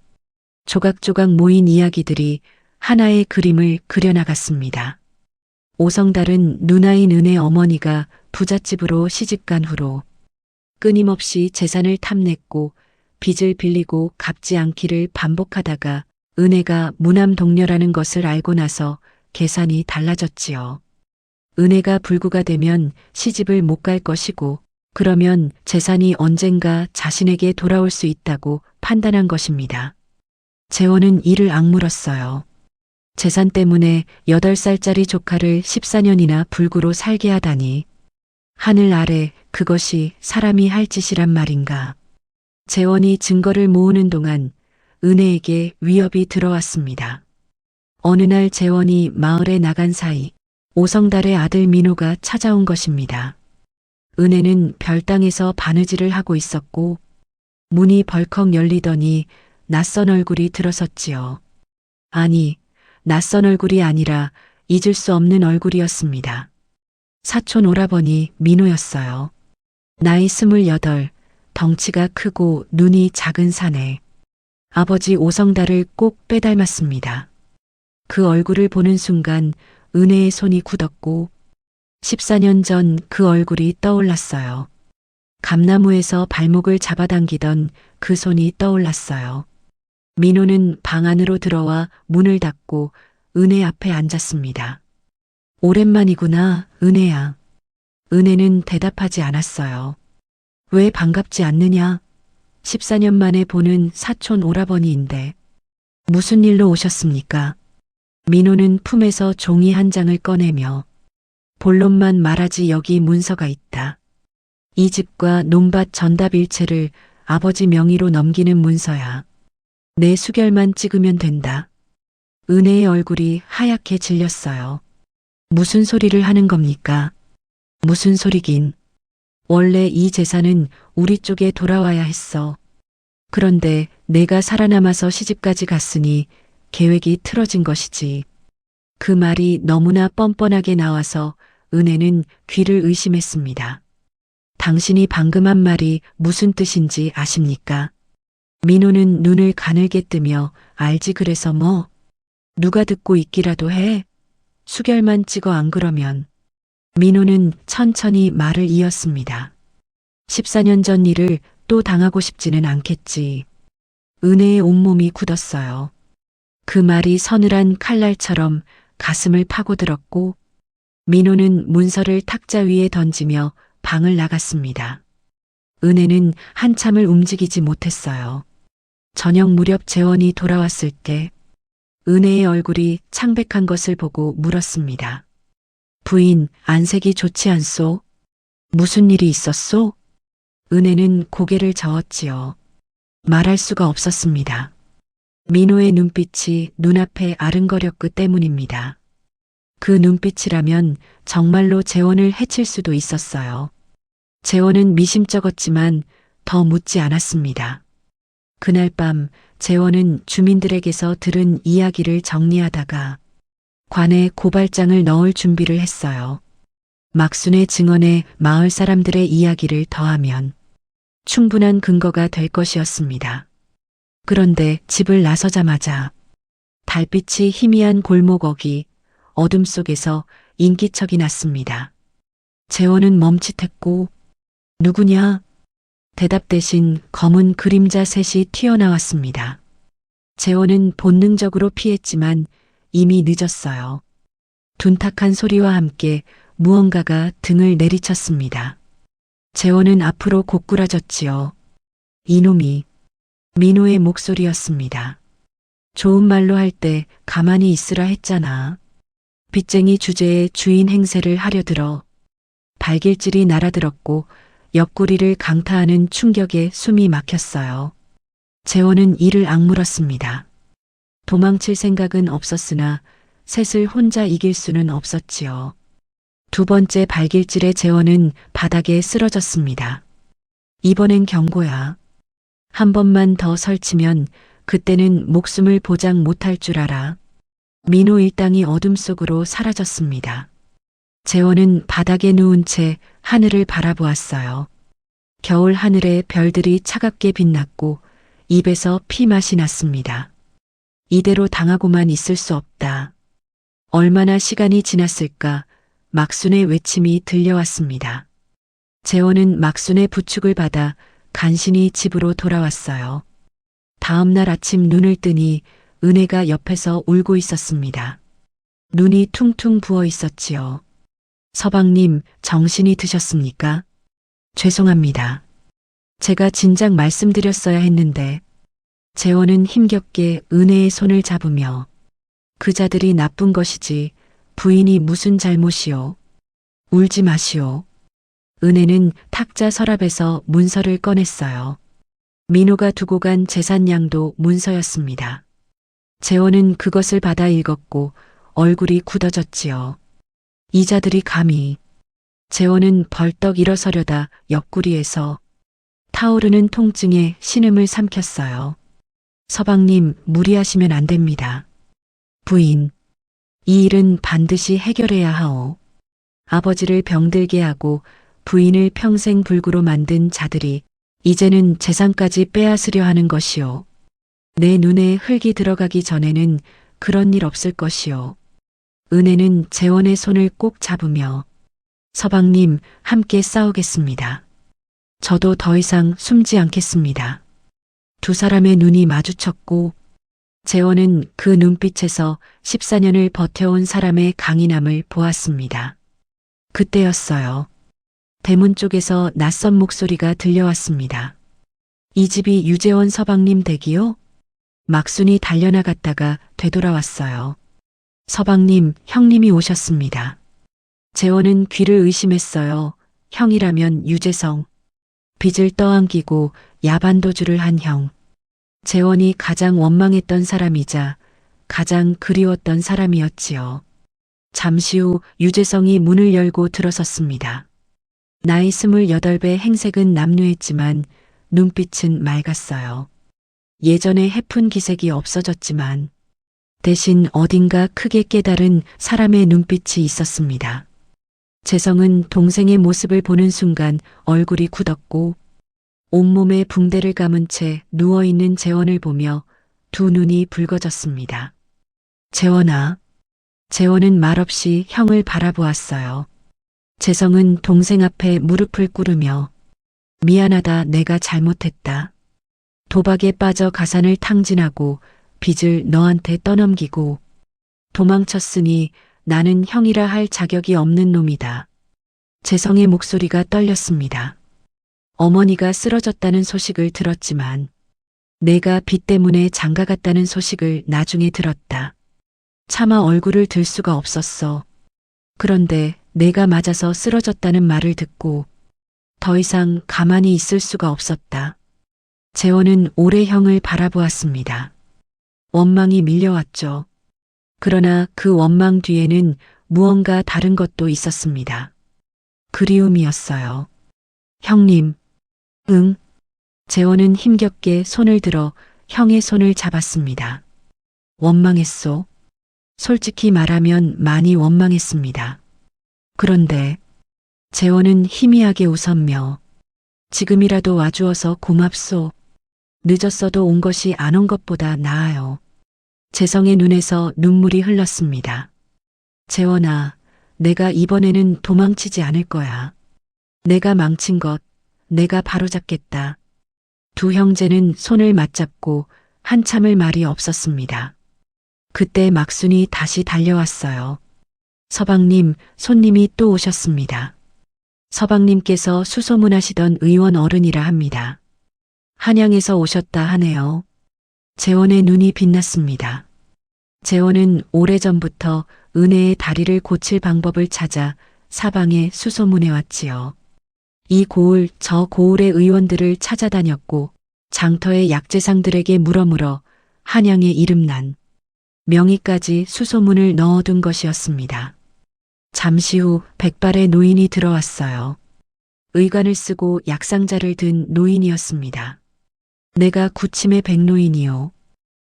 조각조각 모인 이야기들이 하나의 그림을 그려나갔습니다. 오성달은 누나인 은혜 어머니가 부잣집으로 시집간 후로 끊임없이 재산을 탐냈고 빚을 빌리고 갚지 않기를 반복하다가 은혜가 무남 동녀라는 것을 알고 나서 계산이 달라졌지요. 은혜가 불구가 되면 시집을 못 갈 것이고 그러면 재산이 언젠가 자신에게 돌아올 수 있다고 판단한 것입니다. 재원은 이를 악물었어요. 재산 때문에 8살짜리 조카를 14년이나 불구로 살게 하다니. 하늘 아래 그것이 사람이 할 짓이란 말인가. 재원이 증거를 모으는 동안 은혜에게 위협이 들어왔습니다. 어느 날 재원이 마을에 나간 사이 오성달의 아들 민호가 찾아온 것입니다. 은혜는 별당에서 바느질을 하고 있었고 문이 벌컥 열리더니 낯선 얼굴이 들어섰지요. 아니, 낯선 얼굴이 아니라 잊을 수 없는 얼굴이었습니다. 사촌 오라버니 민호였어요. 나이 28, 덩치가 크고 눈이 작은 사내. 아버지 오성달을 꼭 빼닮았습니다. 그 얼굴을 보는 순간 은혜의 손이 굳었고 14년 전 그 얼굴이 떠올랐어요. 감나무에서 발목을 잡아당기던 그 손이 떠올랐어요. 민호는 방 안으로 들어와 문을 닫고 은혜 앞에 앉았습니다. 오랜만이구나, 은혜야. 은혜는 대답하지 않았어요. 왜 반갑지 않느냐? 14년 만에 보는 사촌 오라버니인데. 무슨 일로 오셨습니까? 민호는 품에서 종이 한 장을 꺼내며 본론만 말하지 여기 문서가 있다. 이 집과 논밭 전답일체를 아버지 명의로 넘기는 문서야. 내 수결만 찍으면 된다. 은혜의 얼굴이 하얗게 질렸어요. 무슨 소리를 하는 겁니까? 무슨 소리긴. 원래 이 재산은 우리 쪽에 돌아와야 했어. 그런데 내가 살아남아서 시집까지 갔으니 계획이 틀어진 것이지. 그 말이 너무나 뻔뻔하게 나와서 은혜는 귀를 의심했습니다. 당신이 방금 한 말이 무슨 뜻인지 아십니까? 민호는 눈을 가늘게 뜨며 알지 그래서 뭐? 누가 듣고 있기라도 해? 수결만 찍어 안 그러면. 민호는 천천히 말을 이었습니다. 14년 전 일을 또 당하고 싶지는 않겠지. 은혜의 온몸이 굳었어요. 그 말이 서늘한 칼날처럼 가슴을 파고들었고 민호는 문서를 탁자 위에 던지며 방을 나갔습니다. 은혜는 한참을 움직이지 못했어요. 저녁 무렵 재원이 돌아왔을 때 은혜의 얼굴이 창백한 것을 보고 물었습니다. 부인, 안색이 좋지 않소? 무슨 일이 있었소? 은혜는 고개를 저었지요. 말할 수가 없었습니다. 민호의 눈빛이 눈앞에 아른거렸기 때문입니다. 그 눈빛이라면 정말로 재원을 해칠 수도 있었어요. 재원은 미심쩍었지만 더 묻지 않았습니다. 그날 밤 재원은 주민들에게서 들은 이야기를 정리하다가 관에 고발장을 넣을 준비를 했어요. 막순의 증언에 마을 사람들의 이야기를 더하면 충분한 근거가 될 것이었습니다. 그런데 집을 나서자마자 달빛이 희미한 골목억이 어둠 속에서 인기척이 났습니다. 재원은 멈칫했고 누구냐? 대답 대신 검은 그림자 셋이 튀어나왔습니다. 재원은 본능적으로 피했지만 이미 늦었어요. 둔탁한 소리와 함께 무언가가 등을 내리쳤습니다. 재원은 앞으로 고꾸라졌지요. 이놈이. 민호의 목소리였습니다. 좋은 말로 할 때 가만히 있으라 했잖아. 빚쟁이 주제에 주인 행세를 하려 들어 발길질이 날아들었고 옆구리를 강타하는 충격에 숨이 막혔어요. 재원은 이를 악물었습니다. 도망칠 생각은 없었으나 셋을 혼자 이길 수는 없었지요. 두 번째 발길질에 재원은 바닥에 쓰러졌습니다. 이번엔 경고야. 한 번만 더 설치면 그때는 목숨을 보장 못할 줄 알아. 민호 일당이 어둠 속으로 사라졌습니다. 재원은 바닥에 누운 채 하늘을 바라보았어요. 겨울 하늘에 별들이 차갑게 빛났고 입에서 피맛이 났습니다. 이대로 당하고만 있을 수 없다. 얼마나 시간이 지났을까 막순의 외침이 들려왔습니다. 재원은 막순의 부축을 받아 간신히 집으로 돌아왔어요. 다음 날 아침 눈을 뜨니 은혜가 옆에서 울고 있었습니다. 눈이 퉁퉁 부어 있었지요. 서방님, 정신이 드셨습니까? 죄송합니다. 제가 진작 말씀드렸어야 했는데. 재원은 힘겹게 은혜의 손을 잡으며 그 자들이 나쁜 것이지 부인이 무슨 잘못이오. 울지 마시오. 은혜는 탁자 서랍에서 문서를 꺼냈어요. 민호가 두고 간 재산량도 문서였습니다. 재원은 그것을 받아 읽었고 얼굴이 굳어졌지요. 이자들이 감히. 재원은 벌떡 일어서려다 옆구리에서 타오르는 통증에 신음을 삼켰어요. 서방님, 무리하시면 안 됩니다. 부인, 이 일은 반드시 해결해야 하오. 아버지를 병들게 하고 부인을 평생 불구로 만든 자들이 이제는 재산까지 빼앗으려 하는 것이오. 내 눈에 흙이 들어가기 전에는 그런 일 없을 것이오. 은혜는 재원의 손을 꼭 잡으며 서방님, 함께 싸우겠습니다. 저도 더 이상 숨지 않겠습니다. 두 사람의 눈이 마주쳤고 재원은 그 눈빛에서 14년을 버텨온 사람의 강인함을 보았습니다. 그때였어요. 대문 쪽에서 낯선 목소리가 들려왔습니다. 이 집이 유재원 서방님 댁이요? 막순이 달려나갔다가 되돌아왔어요. 서방님, 형님이 오셨습니다. 재원은 귀를 의심했어요. 형이라면 유재성. 빚을 떠안기고 야반도주를 한 형. 재원이 가장 원망했던 사람이자 가장 그리웠던 사람이었지요. 잠시 후 유재성이 문을 열고 들어섰습니다. 나이 28의 행색은 남루했지만 눈빛은 맑았어요. 예전의 해픈 기색이 없어졌지만 대신 어딘가 크게 깨달은 사람의 눈빛이 있었습니다. 재성은 동생의 모습을 보는 순간 얼굴이 굳었고 온몸에 붕대를 감은 채 누워있는 재원을 보며 두 눈이 붉어졌습니다. 재원아. 재원은 말없이 형을 바라보았어요. 재성은 동생 앞에 무릎을 꿇으며 미안하다, 내가 잘못했다. 도박에 빠져 가산을 탕진하고 빚을 너한테 떠넘기고 도망쳤으니 나는 형이라 할 자격이 없는 놈이다. 재성의 목소리가 떨렸습니다. 어머니가 쓰러졌다는 소식을 들었지만 내가 빚 때문에 장가갔다는 소식을 나중에 들었다. 차마 얼굴을 들 수가 없었어. 그런데 내가 맞아서 쓰러졌다는 말을 듣고 더 이상 가만히 있을 수가 없었다. 재원은 오래 형을 바라보았습니다. 원망이 밀려왔죠. 그러나 그 원망 뒤에는 무언가 다른 것도 있었습니다. 그리움이었어요. 형님. 응. 재원은 힘겹게 손을 들어 형의 손을 잡았습니다. 원망했소. 솔직히 말하면 많이 원망했습니다. 그런데 재원은 희미하게 웃었며 지금이라도 와주어서 고맙소. 늦었어도 온 것이 안 온 것보다 나아요. 재성의 눈에서 눈물이 흘렀습니다. 재원아, 내가 이번에는 도망치지 않을 거야. 내가 망친 것, 내가 바로잡겠다. 두 형제는 손을 맞잡고 한참을 말이 없었습니다. 그때 막순이 다시 달려왔어요. 서방님, 손님이 또 오셨습니다. 서방님께서 수소문하시던 의원 어른이라 합니다. 한양에서 오셨다 하네요. 재원의 눈이 빛났습니다. 재원은 오래전부터 은혜의 다리를 고칠 방법을 찾아 사방에 수소문해 왔지요. 이 고을 저 고을의 의원들을 찾아다녔고 장터의 약재상들에게 물어물어 한양에 이름난 명의까지 수소문을 넣어둔 것이었습니다. 잠시 후 백발의 노인이 들어왔어요. 의관을 쓰고 약상자를 든 노인이었습니다. 내가 구침의 백노인이요.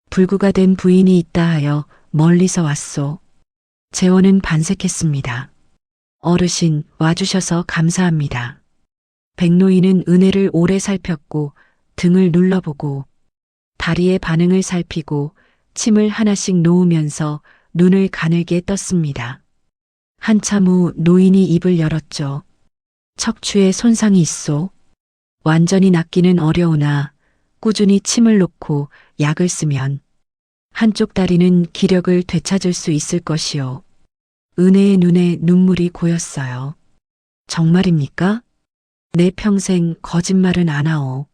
불구가 된 부인이 있다 하여 멀리서 왔소. 재원은 반색했습니다. 어르신 와주셔서 감사합니다. 백노인은 은혜를 오래 살폈고 등을 눌러보고 다리의 반응을 살피고 침을 하나씩 놓으면서 눈을 가늘게 떴습니다. 한참 후 노인이 입을 열었죠. 척추에 손상이 있소. 완전히 낫기는 어려우나 꾸준히 침을 놓고 약을 쓰면 한쪽 다리는 기력을 되찾을 수 있을 것이요. 은혜의 눈에 눈물이 고였어요. 정말입니까? 내 평생 거짓말은 안 하오.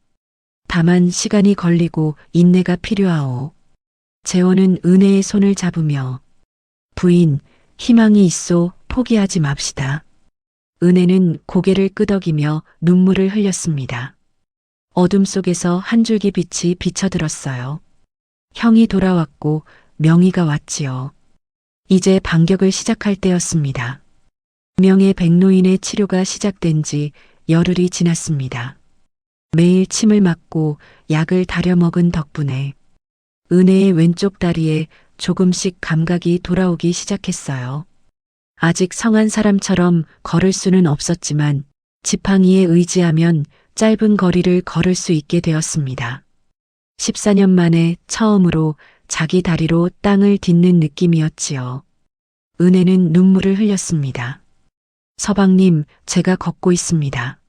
다만 시간이 걸리고 인내가 필요하오. 재원은 은혜의 손을 잡으며 부인, 희망이 있소. 포기하지 맙시다. 은혜는 고개를 끄덕이며 눈물을 흘렸습니다. 어둠 속에서 한 줄기 빛이 비쳐들었어요. 형이 돌아왔고 명의가 왔지요. 이제 반격을 시작할 때였습니다. 명의 백노인의 치료가 시작된 지 열흘이 지났습니다. 매일 침을 맞고 약을 다려 먹은 덕분에 은혜의 왼쪽 다리에 조금씩 감각이 돌아오기 시작했어요. 아직 성한 사람처럼 걸을 수는 없었지만 지팡이에 의지하면 짧은 거리를 걸을 수 있게 되었습니다. 14년 만에 처음으로 자기 다리로 땅을 딛는 느낌이었지요. 은혜는 눈물을 흘렸습니다. 서방님, 제가 걷고 있습니다.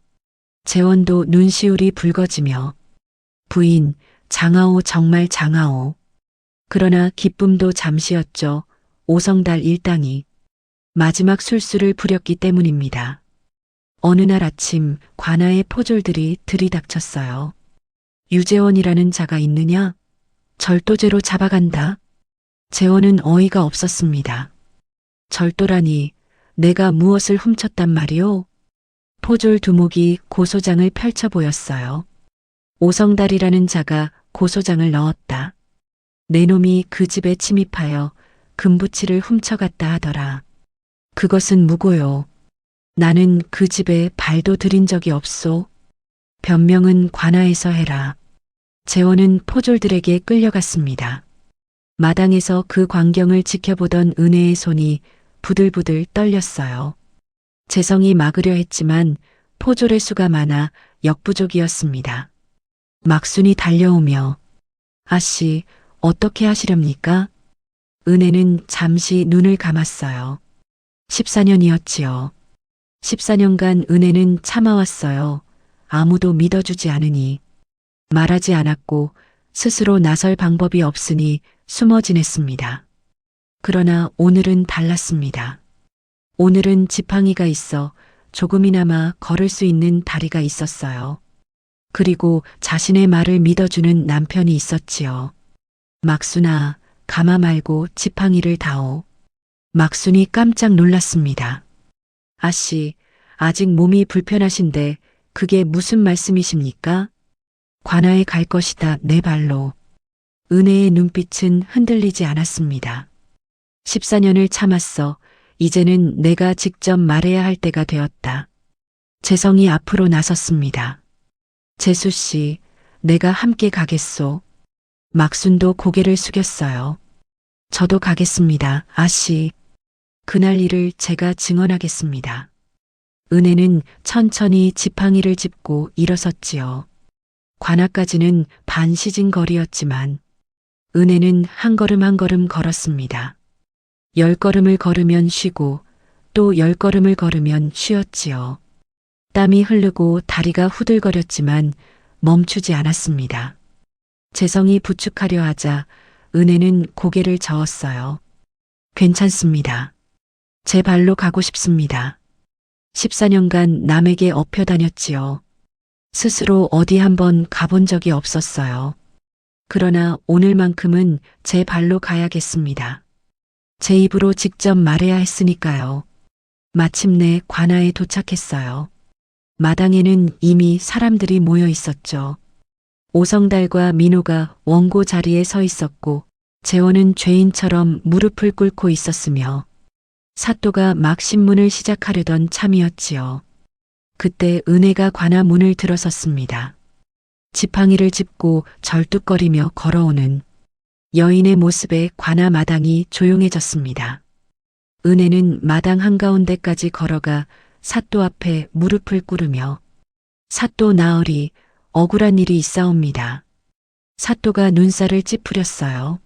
재원도 눈시울이 붉어지며 부인, 장하오 정말 장하오. 그러나 기쁨도 잠시였죠. 오성달 일당이 마지막 술수를 부렸기 때문입니다. 어느 날 아침 관아의 포졸들이 들이닥쳤어요. 유재원이라는 자가 있느냐? 절도죄로 잡아간다. 재원은 어이가 없었습니다. 절도라니 내가 무엇을 훔쳤단 말이오? 포졸 두목이 고소장을 펼쳐 보였어요. 오성달이라는 자가 고소장을 넣었다. 내 놈이 그 집에 침입하여 금부치를 훔쳐갔다 하더라. 그것은 무고요. 나는 그 집에 발도 들인 적이 없소. 변명은 관아에서 해라. 재원은 포졸들에게 끌려갔습니다. 마당에서 그 광경을 지켜보던 은혜의 손이 부들부들 떨렸어요. 재성이 막으려 했지만 포졸의 수가 많아 역부족이었습니다. 막순이 달려오며 아씨, 어떻게 하시렵니까? 은혜는 잠시 눈을 감았어요. 14년이었지요. 14년간 은혜는 참아왔어요. 아무도 믿어주지 않으니. 말하지 않았고 스스로 나설 방법이 없으니 숨어 지냈습니다. 그러나 오늘은 달랐습니다. 오늘은 지팡이가 있어 조금이나마 걸을 수 있는 다리가 있었어요. 그리고 자신의 말을 믿어주는 남편이 있었지요. 막순아, 가마 말고 지팡이를 다오. 막순이 깜짝 놀랐습니다. 아씨, 아직 몸이 불편하신데 그게 무슨 말씀이십니까? 관아에 갈 것이다, 내 발로. 은혜의 눈빛은 흔들리지 않았습니다. 14년을 참았어. 이제는 내가 직접 말해야 할 때가 되었다. 재성이 앞으로 나섰습니다. 재수 씨, 내가 함께 가겠소. 막순도 고개를 숙였어요. 저도 가겠습니다, 아씨. 그날 일을 제가 증언하겠습니다. 은혜는 천천히 지팡이를 짚고 일어섰지요. 관아까지는 반 시진 거리였지만 은혜는 한 걸음 한 걸음 걸었습니다. 10걸음을 걸으면 쉬고 또 10걸음을 걸으면 쉬었지요. 땀이 흐르고 다리가 후들거렸지만 멈추지 않았습니다. 재성이 부축하려 하자 은혜는 고개를 저었어요. 괜찮습니다. 제 발로 가고 싶습니다. 14년간 남에게 업혀 다녔지요. 스스로 어디 한번 가본 적이 없었어요. 그러나 오늘만큼은 제 발로 가야겠습니다. 제 입으로 직접 말해야 했으니까요. 마침내 관아에 도착했어요. 마당에는 이미 사람들이 모여 있었죠. 오성달과 민호가 원고 자리에 서 있었고 재원은 죄인처럼 무릎을 꿇고 있었으며 사또가 막 신문을 시작하려던 참이었지요. 그때 은혜가 관아 문을 들어섰습니다. 지팡이를 짚고 절뚝거리며 걸어오는 여인의 모습에 관아 마당이 조용해졌습니다. 은혜는 마당 한가운데까지 걸어가 사또 앞에 무릎을 꿇으며 사또 나으리 억울한 일이 있사옵니다. 사또가 눈살을 찌푸렸어요.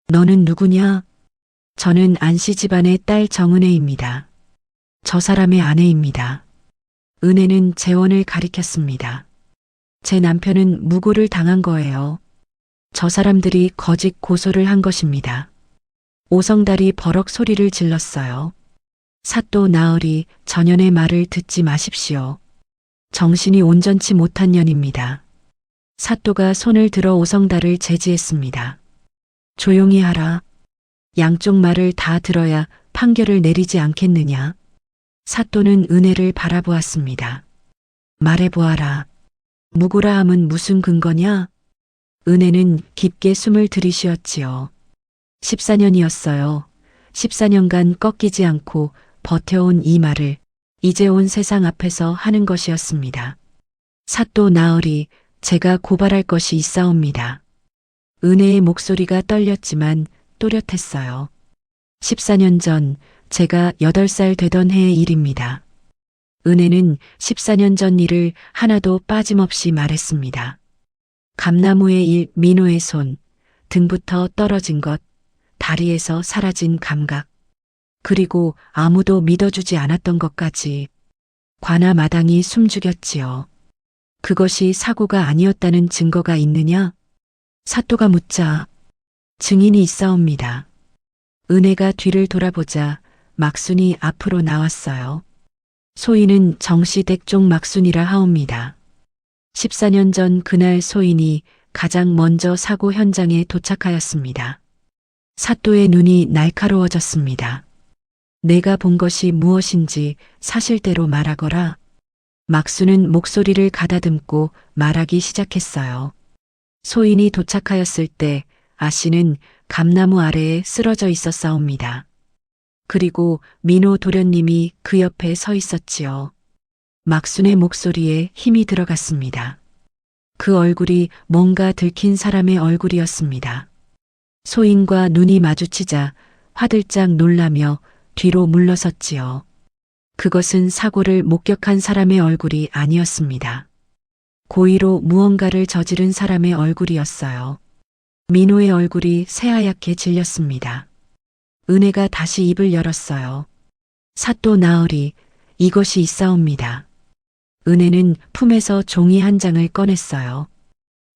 너는 누구냐? 저는 안씨 집안의 딸 정은혜입니다. 저 사람의 아내입니다. 은혜는 재원을 가리켰습니다. 제 남편은 무고를 당한 거예요. 저 사람들이 거짓 고소를 한 것입니다. 오성달이 버럭 소리를 질렀어요. 사또 나으리 전연의 말을 듣지 마십시오. 정신이 온전치 못한 년입니다. 사또가 손을 들어 오성달을 제지했습니다. 조용히 하라. 양쪽 말을 다 들어야 판결을 내리지 않겠느냐. 사또는 은혜를 바라보았습니다. 말해보아라. 무고라 함은 무슨 근거냐? 은혜는 깊게 숨을 들이쉬었지요. 14년이었어요. 14년간 꺾이지 않고 버텨온 이 말을 이제 온 세상 앞에서 하는 것이었습니다. 사또 나으리, 제가 고발할 것이 있사옵니다. 은혜의 목소리가 떨렸지만 또렷했어요. 14년 전 제가 8살 되던 해의 일입니다. 은혜는 14년 전 일을 하나도 빠짐없이 말했습니다. 감나무의 일, 민호의 손, 등부터 떨어진 것, 다리에서 사라진 감각, 그리고 아무도 믿어주지 않았던 것까지 관아 마당이 숨죽였지요. 그것이 사고가 아니었다는 증거가 있느냐? 사또가 묻자 증인이 있사옵니다. 은혜가 뒤를 돌아보자 막순이 앞으로 나왔어요. 소인은 정시댁종 막순이라 하옵니다. 14년 전 그날 소인이 가장 먼저 사고 현장에 도착하였습니다. 사또의 눈이 날카로워졌습니다. 내가 본 것이 무엇인지 사실대로 말하거라. 막순은 목소리를 가다듬고 말하기 시작했어요. 소인이 도착하였을 때 아씨는 감나무 아래에 쓰러져 있었사옵니다. 그리고 민호 도련님이 그 옆에 서 있었지요. 막순의 목소리에 힘이 들어갔습니다. 그 얼굴이 뭔가 들킨 사람의 얼굴이었습니다. 소인과 눈이 마주치자 화들짝 놀라며 뒤로 물러섰지요. 그것은 사고를 목격한 사람의 얼굴이 아니었습니다. 고의로 무언가를 저지른 사람의 얼굴이었어요. 민호의 얼굴이 새하얗게 질렸습니다. 은혜가 다시 입을 열었어요. 사또 나으리, 이것이 있사옵니다. 은혜는 품에서 종이 한 장을 꺼냈어요.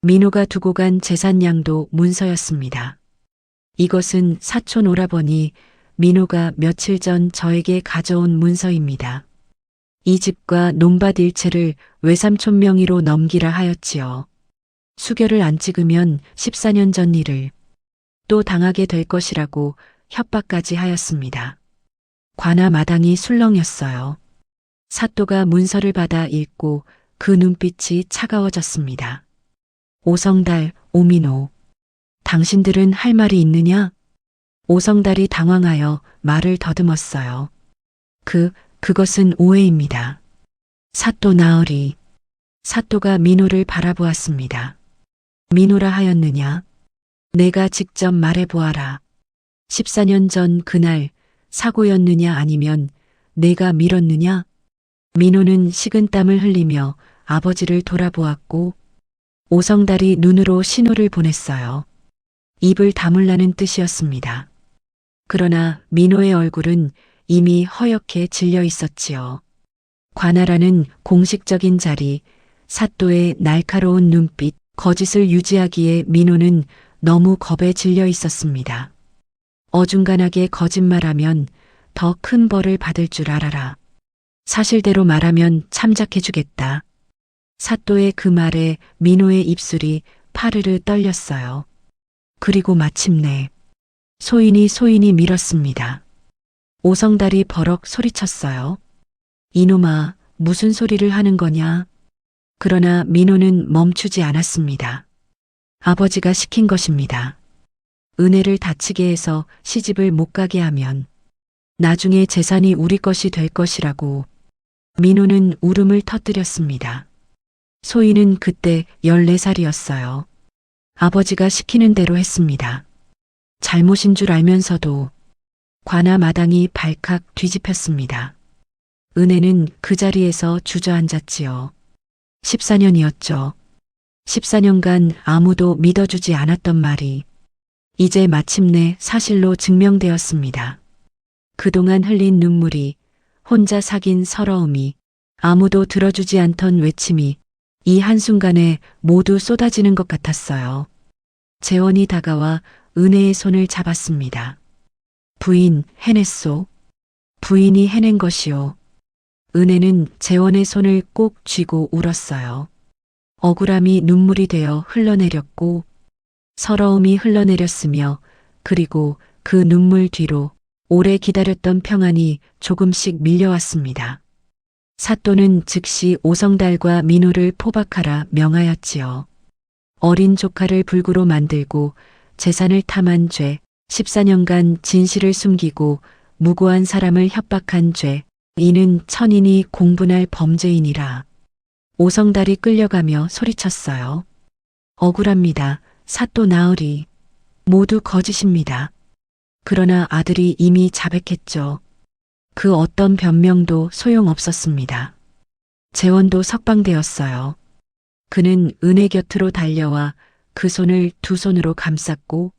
민호가 두고 간 재산량도 문서였습니다. 이것은 사촌 오라버니 민호가 며칠 전 저에게 가져온 문서입니다. 이 집과 논밭 일체를 외삼촌 명의로 넘기라 하였지요. 수결을 안 찍으면 14년 전 일을 또 당하게 될 것이라고 협박까지 하였습니다. 관아 마당이 술렁였어요. 사또가 문서를 받아 읽고 그 눈빛이 차가워졌습니다. 오성달, 오민호, 당신들은 할 말이 있느냐? 오성달이 당황하여 말을 더듬었어요. 그것은 오해입니다. 사또 나으리. 사또가 민호를 바라보았습니다. 민호라 하였느냐? 내가 직접 말해보아라. 14년 전 그날 사고였느냐 아니면 내가 밀었느냐? 민호는 식은땀을 흘리며 아버지를 돌아보았고 오성달이 눈으로 신호를 보냈어요. 입을 다물라는 뜻이었습니다. 그러나 민호의 얼굴은 이미 허옇게 질려 있었지요. 관아라는 공식적인 자리, 사또의 날카로운 눈빛, 거짓을 유지하기에 민호는 너무 겁에 질려 있었습니다. 어중간하게 거짓말하면 더 큰 벌을 받을 줄 알아라. 사실대로 말하면 참작해주겠다. 사또의 그 말에 민호의 입술이 파르르 떨렸어요. 그리고 마침내 소인이 밀었습니다. 오성달이 버럭 소리쳤어요. 이놈아, 무슨 소리를 하는 거냐? 그러나 민호는 멈추지 않았습니다. 아버지가 시킨 것입니다. 은혜를 다치게 해서 시집을 못 가게 하면 나중에 재산이 우리 것이 될 것이라고. 민호는 울음을 터뜨렸습니다. 소희는 그때 14살이었어요. 아버지가 시키는 대로 했습니다. 잘못인 줄 알면서도 관아 마당이 발칵 뒤집혔습니다. 은혜는 그 자리에서 주저앉았지요. 14년이었죠. 14년간 아무도 믿어주지 않았던 말이 이제 마침내 사실로 증명되었습니다. 그동안 흘린 눈물이, 혼자 사귄 서러움이, 아무도 들어주지 않던 외침이 이 한순간에 모두 쏟아지는 것 같았어요. 재원이 다가와 은혜의 손을 잡았습니다. 부인, 해냈소. 부인이 해낸 것이요. 은혜는 재원의 손을 꼭 쥐고 울었어요. 억울함이 눈물이 되어 흘러내렸고 서러움이 흘러내렸으며 그리고 그 눈물 뒤로 오래 기다렸던 평안이 조금씩 밀려왔습니다. 사또는 즉시 오성달과 민호를 포박하라 명하였지요. 어린 조카를 불구로 만들고 재산을 탐한 죄, 14년간 진실을 숨기고 무고한 사람을 협박한 죄, 이는 천인이 공분할 범죄이니라. 오성달이 끌려가며 소리쳤어요. 억울합니다. 사또 나으리. 모두 거짓입니다. 그러나 아들이 이미 자백했죠. 그 어떤 변명도 소용없었습니다. 재원도 석방되었어요. 그는 은혜 곁으로 달려와 그 손을 두 손으로 감쌌고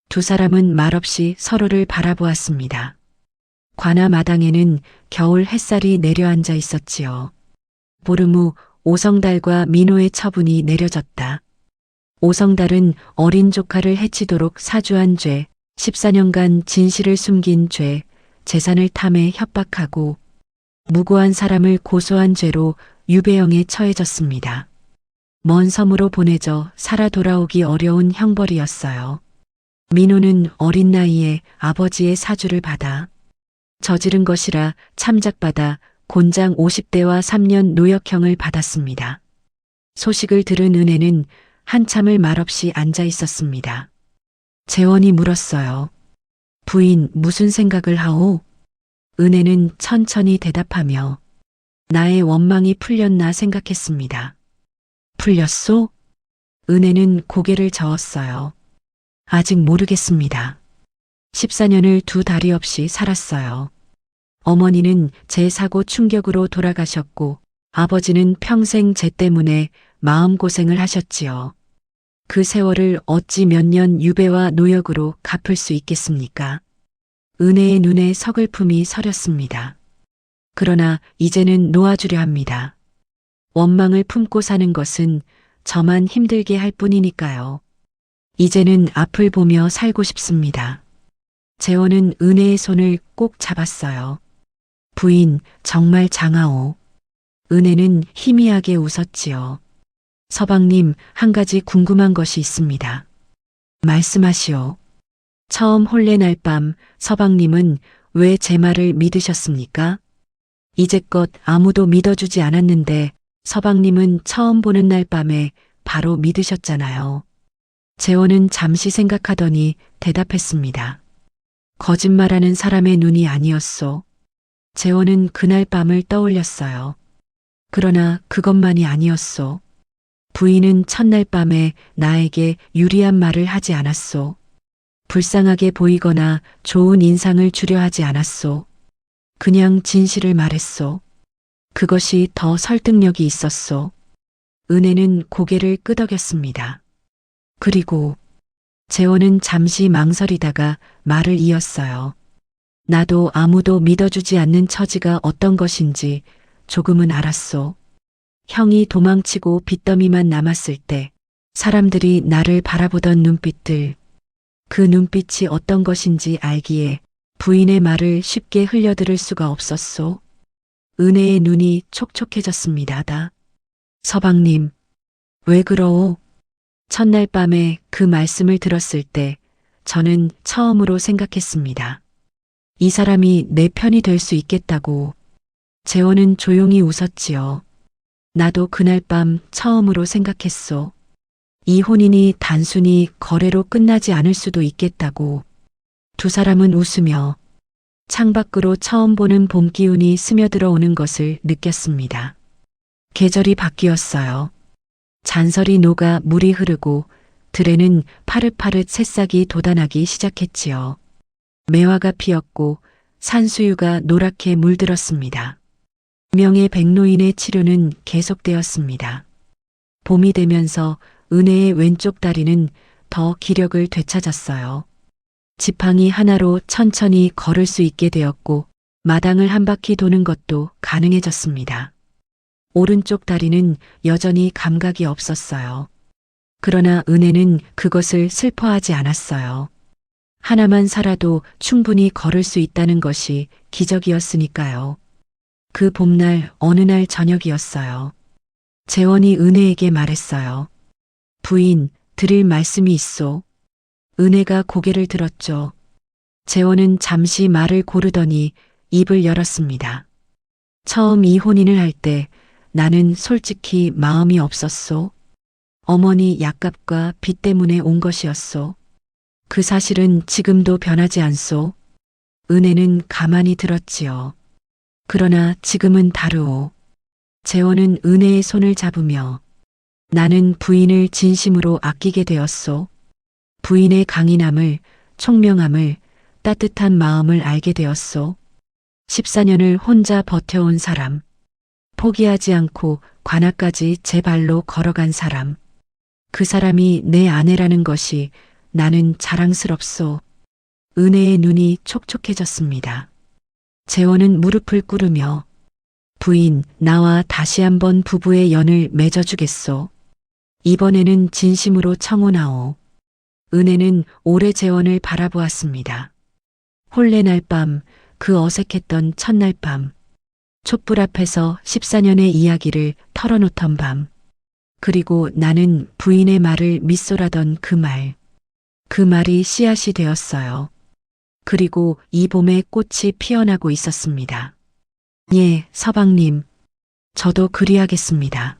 두 사람은 말없이 서로를 바라보았습니다. 관아 마당에는 겨울 햇살이 내려앉아 있었지요. 보름 후 오성달과 민호의 처분이 내려졌다. 오성달은 어린 조카를 해치도록 사주한 죄, 14년간 진실을 숨긴 죄, 재산을 탐해 협박하고 무고한 사람을 고소한 죄로 유배형에 처해졌습니다. 먼 섬으로 보내져 살아 돌아오기 어려운 형벌이었어요. 민호는 어린 나이에 아버지의 사주를 받아 저지른 것이라 참작받아 곤장 50대와 3년 노역형을 받았습니다. 소식을 들은 은혜는 한참을 말없이 앉아 있었습니다. 재원이 물었어요. 부인, 무슨 생각을 하오? 은혜는 천천히 대답하며 나의 원망이 풀렸나 생각했습니다. 풀렸소? 은혜는 고개를 저었어요. 아직 모르겠습니다. 14년을 두 다리 없이 살았어요. 어머니는 제 사고 충격으로 돌아가셨고 아버지는 평생 제 때문에 마음고생을 하셨지요. 그 세월을 어찌 몇 년 유배와 노역으로 갚을 수 있겠습니까? 은혜의 눈에 서글픔이 서렸습니다. 그러나 이제는 놓아주려 합니다. 원망을 품고 사는 것은 저만 힘들게 할 뿐이니까요. 이제는 앞을 보며 살고 싶습니다. 재원은 은혜의 손을 꼭 잡았어요. 부인, 정말 장하오. 은혜는 희미하게 웃었지요. 서방님, 한 가지 궁금한 것이 있습니다. 말씀하시오. 처음 혼례 날 밤 서방님은 왜 제 말을 믿으셨습니까? 이제껏 아무도 믿어주지 않았는데 서방님은 처음 보는 날 밤에 바로 믿으셨잖아요. 재원은 잠시 생각하더니 대답했습니다. 거짓말하는 사람의 눈이 아니었소. 재원은 그날 밤을 떠올렸어요. 그러나 그것만이 아니었소. 부인은 첫날 밤에 나에게 유리한 말을 하지 않았소. 불쌍하게 보이거나 좋은 인상을 주려 하지 않았소. 그냥 진실을 말했소. 그것이 더 설득력이 있었소. 은혜는 고개를 끄덕였습니다. 그리고 재원은 잠시 망설이다가 말을 이었어요. 나도 아무도 믿어주지 않는 처지가 어떤 것인지 조금은 알았소. 형이 도망치고 빚더미만 남았을 때 사람들이 나를 바라보던 눈빛들, 그 눈빛이 어떤 것인지 알기에 부인의 말을 쉽게 흘려들을 수가 없었소. 은혜의 눈이 촉촉해졌습니다. 서방님, 왜 그러오? 첫날 밤에 그 말씀을 들었을 때 저는 처음으로 생각했습니다. 이 사람이 내 편이 될 수 있겠다고. 재원은 조용히 웃었지요. 나도 그날 밤 처음으로 생각했소. 이 혼인이 단순히 거래로 끝나지 않을 수도 있겠다고. 두 사람은 웃으며 창밖으로 처음 보는 봄 기운이 스며들어 오는 것을 느꼈습니다. 계절이 바뀌었어요. 잔설이 녹아 물이 흐르고 들에는 파릇파릇 새싹이 돋아나기 시작했지요. 매화가 피었고 산수유가 노랗게 물들었습니다. 명의 백노인의 치료는 계속되었습니다. 봄이 되면서 은혜의 왼쪽 다리는 더 기력을 되찾았어요. 지팡이 하나로 천천히 걸을 수 있게 되었고 마당을 한 바퀴 도는 것도 가능해졌습니다. 오른쪽 다리는 여전히 감각이 없었어요. 그러나 은혜는 그것을 슬퍼하지 않았어요. 하나만 살아도 충분히 걸을 수 있다는 것이 기적이었으니까요. 그 봄날 어느 날 저녁이었어요. 재원이 은혜에게 말했어요. 부인, 드릴 말씀이 있소. 은혜가 고개를 들었죠. 재원은 잠시 말을 고르더니 입을 열었습니다. 처음 이 혼인을 할 때 나는 솔직히 마음이 없었소. 어머니 약값과 빚 때문에 온 것이었소. 그 사실은 지금도 변하지 않소. 은혜는 가만히 들었지요. 그러나 지금은 다르오. 재원은 은혜의 손을 잡으며 나는 부인을 진심으로 아끼게 되었소. 부인의 강인함을, 총명함을, 따뜻한 마음을 알게 되었소. 14년을 혼자 버텨온 사람, 포기하지 않고 관악까지 제 발로 걸어간 사람, 그 사람이 내 아내라는 것이 나는 자랑스럽소. 은혜의 눈이 촉촉해졌습니다. 재원은 무릎을 꿇으며 부인, 나와 다시 한번 부부의 연을 맺어주겠소. 이번에는 진심으로 청혼하오. 은혜는 오래 재원을 바라보았습니다. 혼례 날 밤, 그 어색했던 첫날 밤, 촛불 앞에서 14년의 이야기를 털어놓던 밤, 그리고 나는 부인의 말을 mit소라던 그 말, 그 말이 씨앗이 되었어요. 그리고 이 봄에 꽃이 피어나고 있었습니다. 예, 서방님, 저도 그리하겠습니다.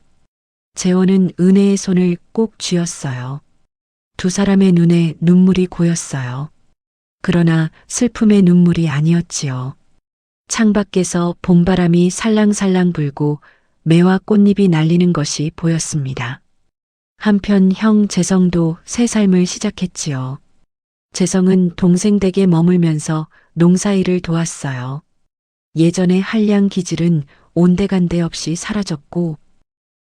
재원은 은혜의 손을 꼭 쥐었어요. 두 사람의 눈에 눈물이 고였어요. 그러나 슬픔의 눈물이 아니었지요. 창밖에서 봄바람이 살랑살랑 불고 매화 꽃잎이 날리는 것이 보였습니다. 한편 형 재성도 새 삶을 시작했지요. 재성은 동생 댁에 머물면서 농사일을 도왔어요. 예전의 한량 기질은 온데간데 없이 사라졌고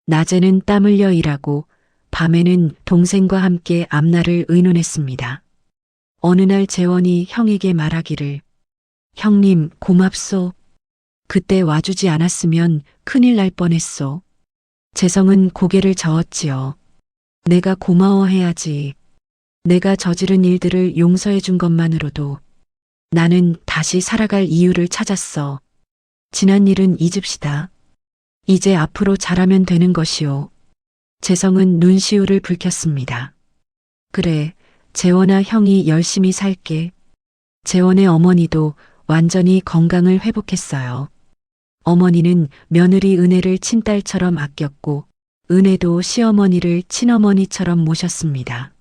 낮에는 땀 흘려 일하고 밤에는 동생과 함께 앞날을 의논했습니다. 어느 날 재원이 형에게 말하기를 형님 고맙소. 그때 와주지 않았으면 큰일 날 뻔했소. 재성은 고개를 저었지요. 내가 고마워해야지. 내가 저지른 일들을 용서해 준 것만으로도 나는 다시 살아갈 이유를 찾았어. 지난 일은 잊읍시다. 이제 앞으로 잘하면 되는 것이오. 재성은 눈시울을 붉혔습니다. 그래, 재원아 형이 열심히 살게. 재원의 어머니도 완전히 건강을 회복했어요. 어머니는 며느리 은혜를 친딸처럼 아꼈고 은혜도 시어머니를 친어머니처럼 모셨습니다.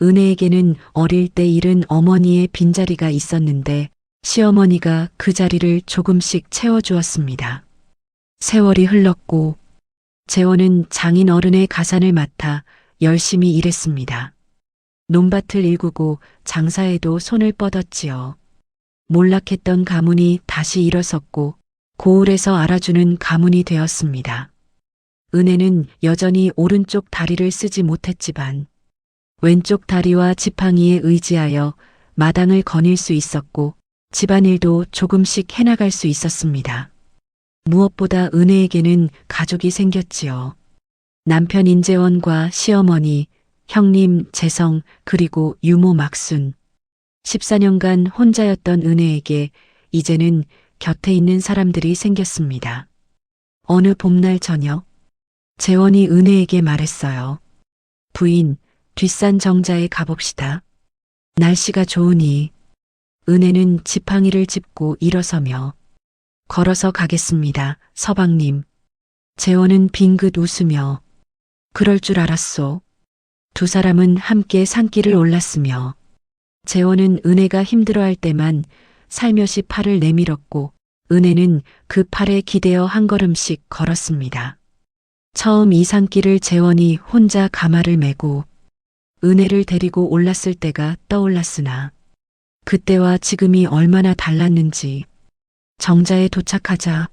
은혜에게는 어릴 때 잃은 어머니의 빈자리가 있었는데 시어머니가 그 자리를 조금씩 채워주었습니다. 세월이 흘렀고 재원은 장인 어른의 가산을 맡아 열심히 일했습니다. 논밭을 일구고 장사에도 손을 뻗었지요. 몰락했던 가문이 다시 일어섰고 고을에서 알아주는 가문이 되었습니다. 은혜는 여전히 오른쪽 다리를 쓰지 못했지만 왼쪽 다리와 지팡이에 의지하여 마당을 거닐 수 있었고 집안일도 조금씩 해나갈 수 있었습니다. 무엇보다 은혜에게는 가족이 생겼지요. 남편 인재원과 시어머니, 형님 재성 그리고 유모 막순. 14년간 혼자였던 은혜에게 이제는 곁에 있는 사람들이 생겼습니다. 어느 봄날 저녁, 재원이 은혜에게 말했어요. 부인, 뒷산 정자에 가봅시다. 날씨가 좋으니. 은혜는 지팡이를 짚고 일어서며 걸어서 가겠습니다, 서방님. 재원은 빙긋 웃으며 그럴 줄 알았소. 두 사람은 함께 산길을 올랐으며 재원은 은혜가 힘들어할 때만 살며시 팔을 내밀었고 은혜는 그 팔에 기대어 한 걸음씩 걸었습니다. 처음 이 산길을 재원이 혼자 가마를 메고 은혜를 데리고 올랐을 때가 떠올랐으나 그때와 지금이 얼마나 달랐는지. 정자에 도착하자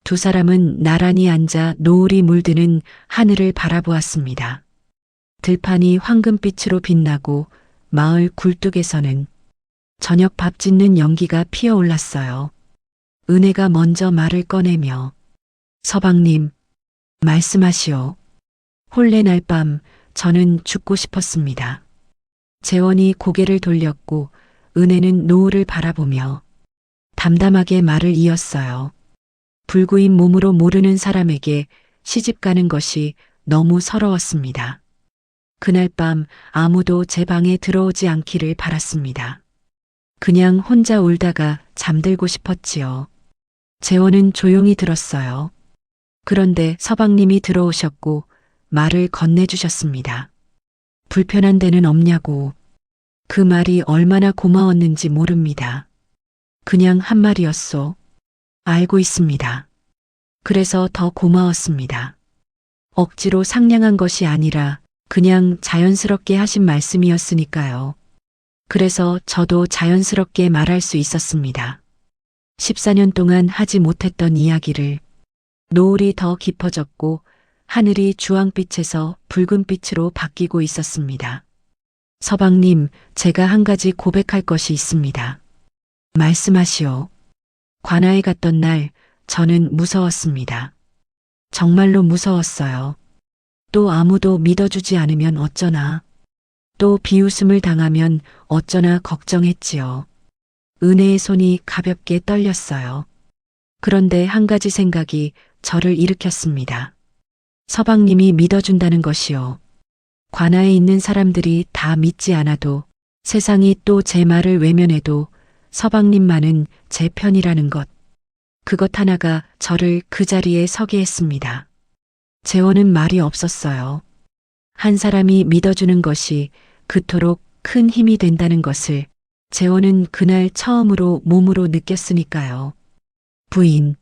두 사람은 나란히 앉아 노을이 물드는 하늘을 바라보았습니다. 들판이 황금빛으로 빛나고 마을 굴뚝에서는 저녁 밥 짓는 연기가 피어올랐어요. 은혜가 먼저 말을 꺼내며 서방님, 말씀하시오. 혼례 날 밤 저는 죽고 싶었습니다. 재원이 고개를 돌렸고 은혜는 노을을 바라보며 담담하게 말을 이었어요. 불구인 몸으로 모르는 사람에게 시집가는 것이 너무 서러웠습니다. 그날 밤 아무도 제 방에 들어오지 않기를 바랐습니다. 그냥 혼자 울다가 잠들고 싶었지요. 재원은 조용히 들었어요. 그런데 서방님이 들어오셨고 말을 건네주셨습니다. 불편한 데는 없냐고. 그 말이 얼마나 고마웠는지 모릅니다. 그냥 한 말이었소. 알고 있습니다. 그래서 더 고마웠습니다. 억지로 상냥한 것이 아니라 그냥 자연스럽게 하신 말씀이었으니까요. 그래서 저도 자연스럽게 말할 수 있었습니다. 14년 동안 하지 못했던 이야기를. 노을이 더 깊어졌고 하늘이 주황빛에서 붉은빛으로 바뀌고 있었습니다. 서방님, 제가 한 가지 고백할 것이 있습니다. 말씀하시오. 관아에 갔던 날 저는 무서웠습니다. 정말로 무서웠어요. 또 아무도 믿어주지 않으면 어쩌나. 또 비웃음을 당하면 어쩌나 걱정했지요. 은혜의 손이 가볍게 떨렸어요. 그런데 한 가지 생각이 저를 일으켰습니다. 서방님이 믿어준다는 것이요. 관아에 있는 사람들이 다 믿지 않아도 세상이 또 제 말을 외면해도 서방님만은 제 편이라는 것. 그것 하나가 저를 그 자리에 서게 했습니다. 재원은 말이 없었어요. 한 사람이 믿어주는 것이 그토록 큰 힘이 된다는 것을 재원은 그날 처음으로 몸으로 느꼈으니까요. 부인.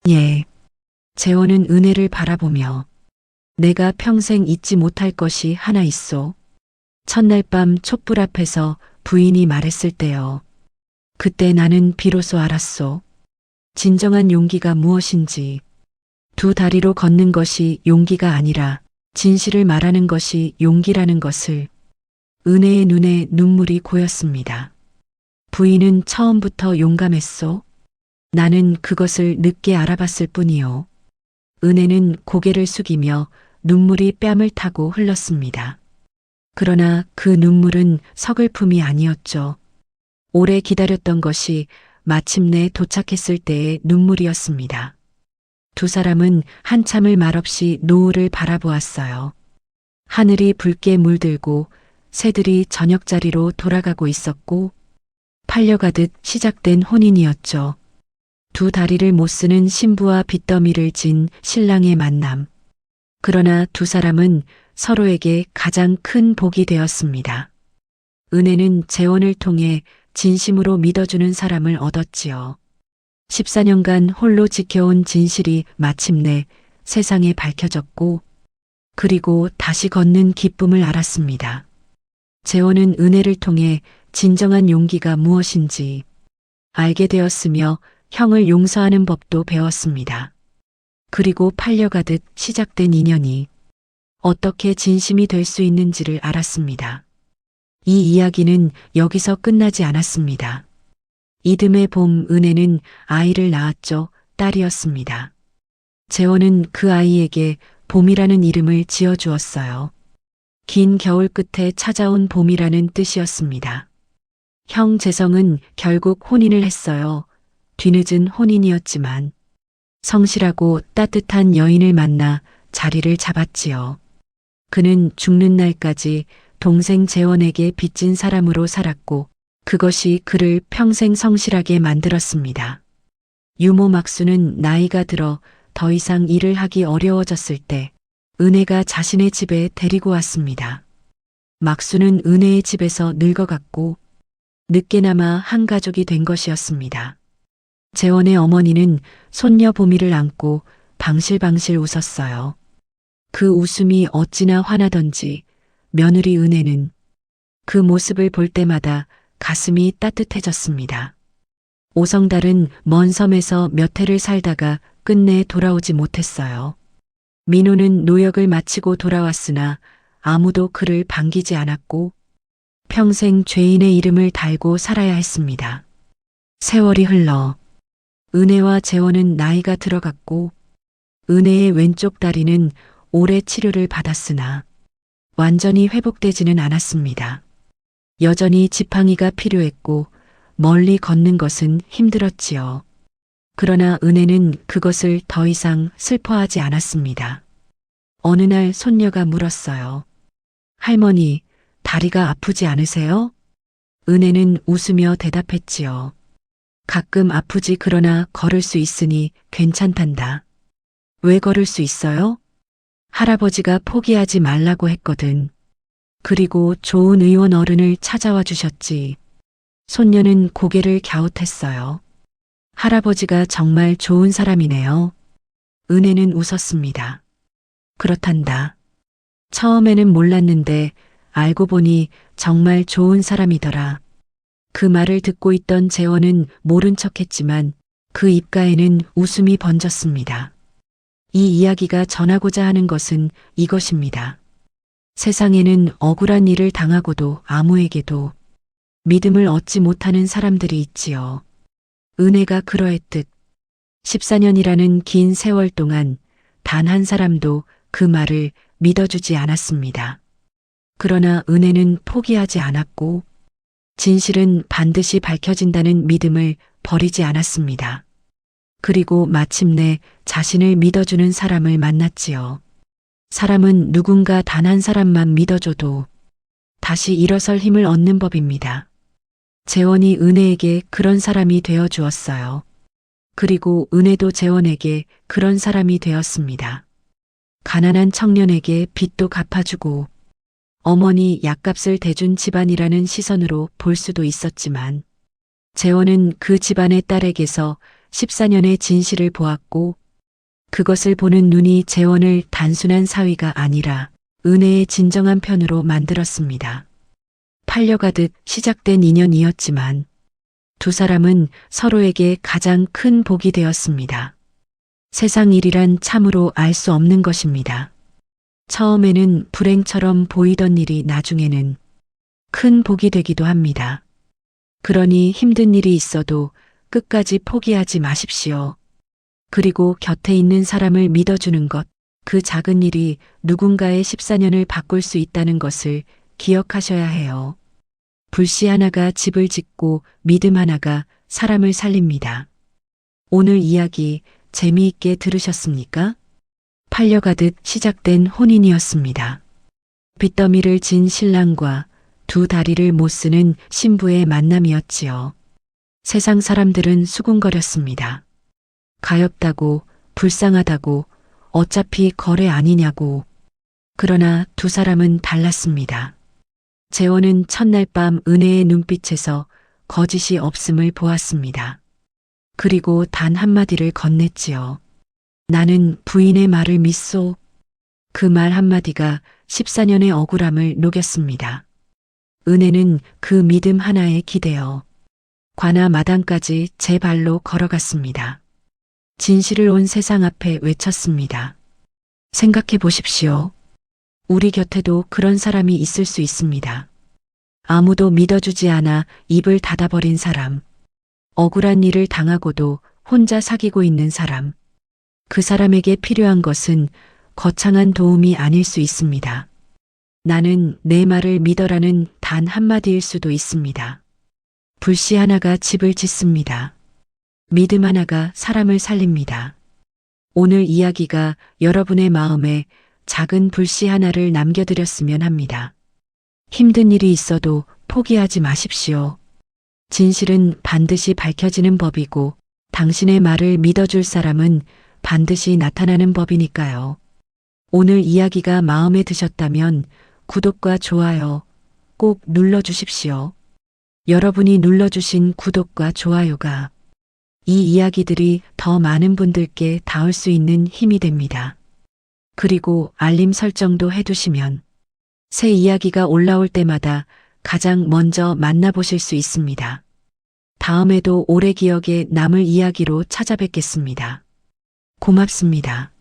예. 재원은 은혜를 바라보며 내가 평생 잊지 못할 것이 하나 있소. 첫날 밤 촛불 앞에서 부인이 말했을 때요. 그때 나는 비로소 알았소. 진정한 용기가 무엇인지. 두 다리로 걷는 것이 용기가 아니라 진실을 말하는 것이 용기라는 것을. 은혜의 눈에 눈물이 고였습니다. 부인은 처음부터 용감했소. 나는 그것을 늦게 알아봤을 뿐이요. 은혜는 고개를 숙이며 눈물이 뺨을 타고 흘렀습니다. 그러나 그 눈물은 서글픔이 아니었죠. 오래 기다렸던 것이 마침내 도착했을 때의 눈물이었습니다. 두 사람은 한참을 말없이 노을을 바라보았어요. 하늘이 붉게 물들고 새들이 저녁자리로 돌아가고 있었고 팔려가듯 시작된 혼인이었죠. 두 다리를 못 쓰는 신부와 빚더미를 진 신랑의 만남. 그러나 두 사람은 서로에게 가장 큰 복이 되었습니다. 은혜는 재원을 통해 진심으로 믿어주는 사람을 얻었지요. 14년간 홀로 지켜온 진실이 마침내 세상에 밝혀졌고 그리고 다시 걷는 기쁨을 알았습니다. 재원은 은혜를 통해 진정한 용기가 무엇인지 알게 되었으며 형을 용서하는 법도 배웠습니다. 그리고 팔려가듯 시작된 인연이 어떻게 진심이 될 수 있는지를 알았습니다. 이 이야기는 여기서 끝나지 않았습니다. 이듬해 봄 은혜는 아이를 낳았죠. 딸이었습니다. 재원은 그 아이에게 봄이라는 이름을 지어주었어요. 긴 겨울 끝에 찾아온 봄이라는 뜻이었습니다. 형 재성은 결국 혼인을 했어요. 뒤늦은 혼인이었지만 성실하고 따뜻한 여인을 만나 자리를 잡았지요. 그는 죽는 날까지 동생 재원에게 빚진 사람으로 살았고 그것이 그를 평생 성실하게 만들었습니다. 유모 막수는 나이가 들어 더 이상 일을 하기 어려워졌을 때 은혜가 자신의 집에 데리고 왔습니다. 막수는 은혜의 집에서 늙어갔고 늦게나마 한 가족이 된 것이었습니다. 재원의 어머니는 손녀 보미를 안고 방실방실 웃었어요. 그 웃음이 어찌나 환하던지 며느리 은혜는 그 모습을 볼 때마다 가슴이 따뜻해졌습니다. 오성달은 먼 섬에서 몇 해를 살다가 끝내 돌아오지 못했어요. 민호는 노역을 마치고 돌아왔으나 아무도 그를 반기지 않았고 평생 죄인의 이름을 달고 살아야 했습니다. 세월이 흘러 은혜와 재원은 나이가 들어갔고 은혜의 왼쪽 다리는 오래 치료를 받았으나 완전히 회복되지는 않았습니다. 여전히 지팡이가 필요했고 멀리 걷는 것은 힘들었지요. 그러나 은혜는 그것을 더 이상 슬퍼하지 않았습니다. 어느 날 손녀가 물었어요. 할머니, 다리가 아프지 않으세요? 은혜는 웃으며 대답했지요. 가끔 아프지 그러나 걸을 수 있으니 괜찮단다. 왜 걸을 수 있어요? 할아버지가 포기하지 말라고 했거든. 그리고 좋은 의원 어른을 찾아와 주셨지. 손녀는 고개를 갸웃했어요. 할아버지가 정말 좋은 사람이네요. 은혜는 웃었습니다. 그렇단다. 처음에는 몰랐는데 알고 보니 정말 좋은 사람이더라. 그 말을 듣고 있던 재원은 모른 척했지만 그 입가에는 웃음이 번졌습니다. 이 이야기가 전하고자 하는 것은 이것입니다. 세상에는 억울한 일을 당하고도 아무에게도 믿음을 얻지 못하는 사람들이 있지요. 은혜가 그러했듯 14년이라는 긴 세월 동안 단 한 사람도 그 말을 믿어주지 않았습니다. 그러나 은혜는 포기하지 않았고 진실은 반드시 밝혀진다는 믿음을 버리지 않았습니다. 그리고 마침내 자신을 믿어주는 사람을 만났지요. 사람은 누군가 단 한 사람만 믿어줘도 다시 일어설 힘을 얻는 법입니다. 재원이 은혜에게 그런 사람이 되어 주었어요. 그리고 은혜도 재원에게 그런 사람이 되었습니다. 가난한 청년에게 빚도 갚아주고 어머니 약값을 대준 집안이라는 시선으로 볼 수도 있었지만 재원은 그 집안의 딸에게서 14년의 진실을 보았고 그것을 보는 눈이 재원을 단순한 사위가 아니라 은혜의 진정한 편으로 만들었습니다. 팔려가듯 시작된 인연이었지만 두 사람은 서로에게 가장 큰 복이 되었습니다. 세상 일이란 참으로 알 수 없는 것입니다. 처음에는 불행처럼 보이던 일이 나중에는 큰 복이 되기도 합니다. 그러니 힘든 일이 있어도 끝까지 포기하지 마십시오. 그리고 곁에 있는 사람을 믿어주는 것, 그 작은 일이 누군가의 14년을 바꿀 수 있다는 것을 기억하셔야 해요. 불씨 하나가 집을 짓고 믿음 하나가 사람을 살립니다. 오늘 이야기 재미있게 들으셨습니까? 팔려가듯 시작된 혼인이었습니다. 빚더미를 진 신랑과 두 다리를 못 쓰는 신부의 만남이었지요. 세상 사람들은 수군거렸습니다. 가엾다고, 불쌍하다고, 어차피 거래 아니냐고. 그러나 두 사람은 달랐습니다. 재원은 첫날 밤 은혜의 눈빛에서 거짓이 없음을 보았습니다. 그리고 단 한마디를 건넸지요. 나는 부인의 말을 믿소. 그 말 한마디가 14년의 억울함을 녹였습니다. 은혜는 그 믿음 하나에 기대어 관아 마당까지 제 발로 걸어갔습니다. 진실을 온 세상 앞에 외쳤습니다. 생각해 보십시오. 우리 곁에도 그런 사람이 있을 수 있습니다. 아무도 믿어주지 않아 입을 닫아버린 사람. 억울한 일을 당하고도 혼자 사귀고 있는 사람. 그 사람에게 필요한 것은 거창한 도움이 아닐 수 있습니다. 나는 내 말을 믿어라는 단 한마디일 수도 있습니다. 불씨 하나가 집을 짓습니다. 믿음 하나가 사람을 살립니다. 오늘 이야기가 여러분의 마음에 작은 불씨 하나를 남겨드렸으면 합니다. 힘든 일이 있어도 포기하지 마십시오. 진실은 반드시 밝혀지는 법이고 당신의 말을 믿어줄 사람은 반드시 나타나는 법이니까요. 오늘 이야기가 마음에 드셨다면 구독과 좋아요 꼭 눌러주십시오. 여러분이 눌러주신 구독과 좋아요가 이 이야기들이 더 많은 분들께 닿을 수 있는 힘이 됩니다. 그리고 알림 설정도 해두시면 새 이야기가 올라올 때마다 가장 먼저 만나보실 수 있습니다. 다음에도 오래 기억에 남을 이야기로 찾아뵙겠습니다. 고맙습니다.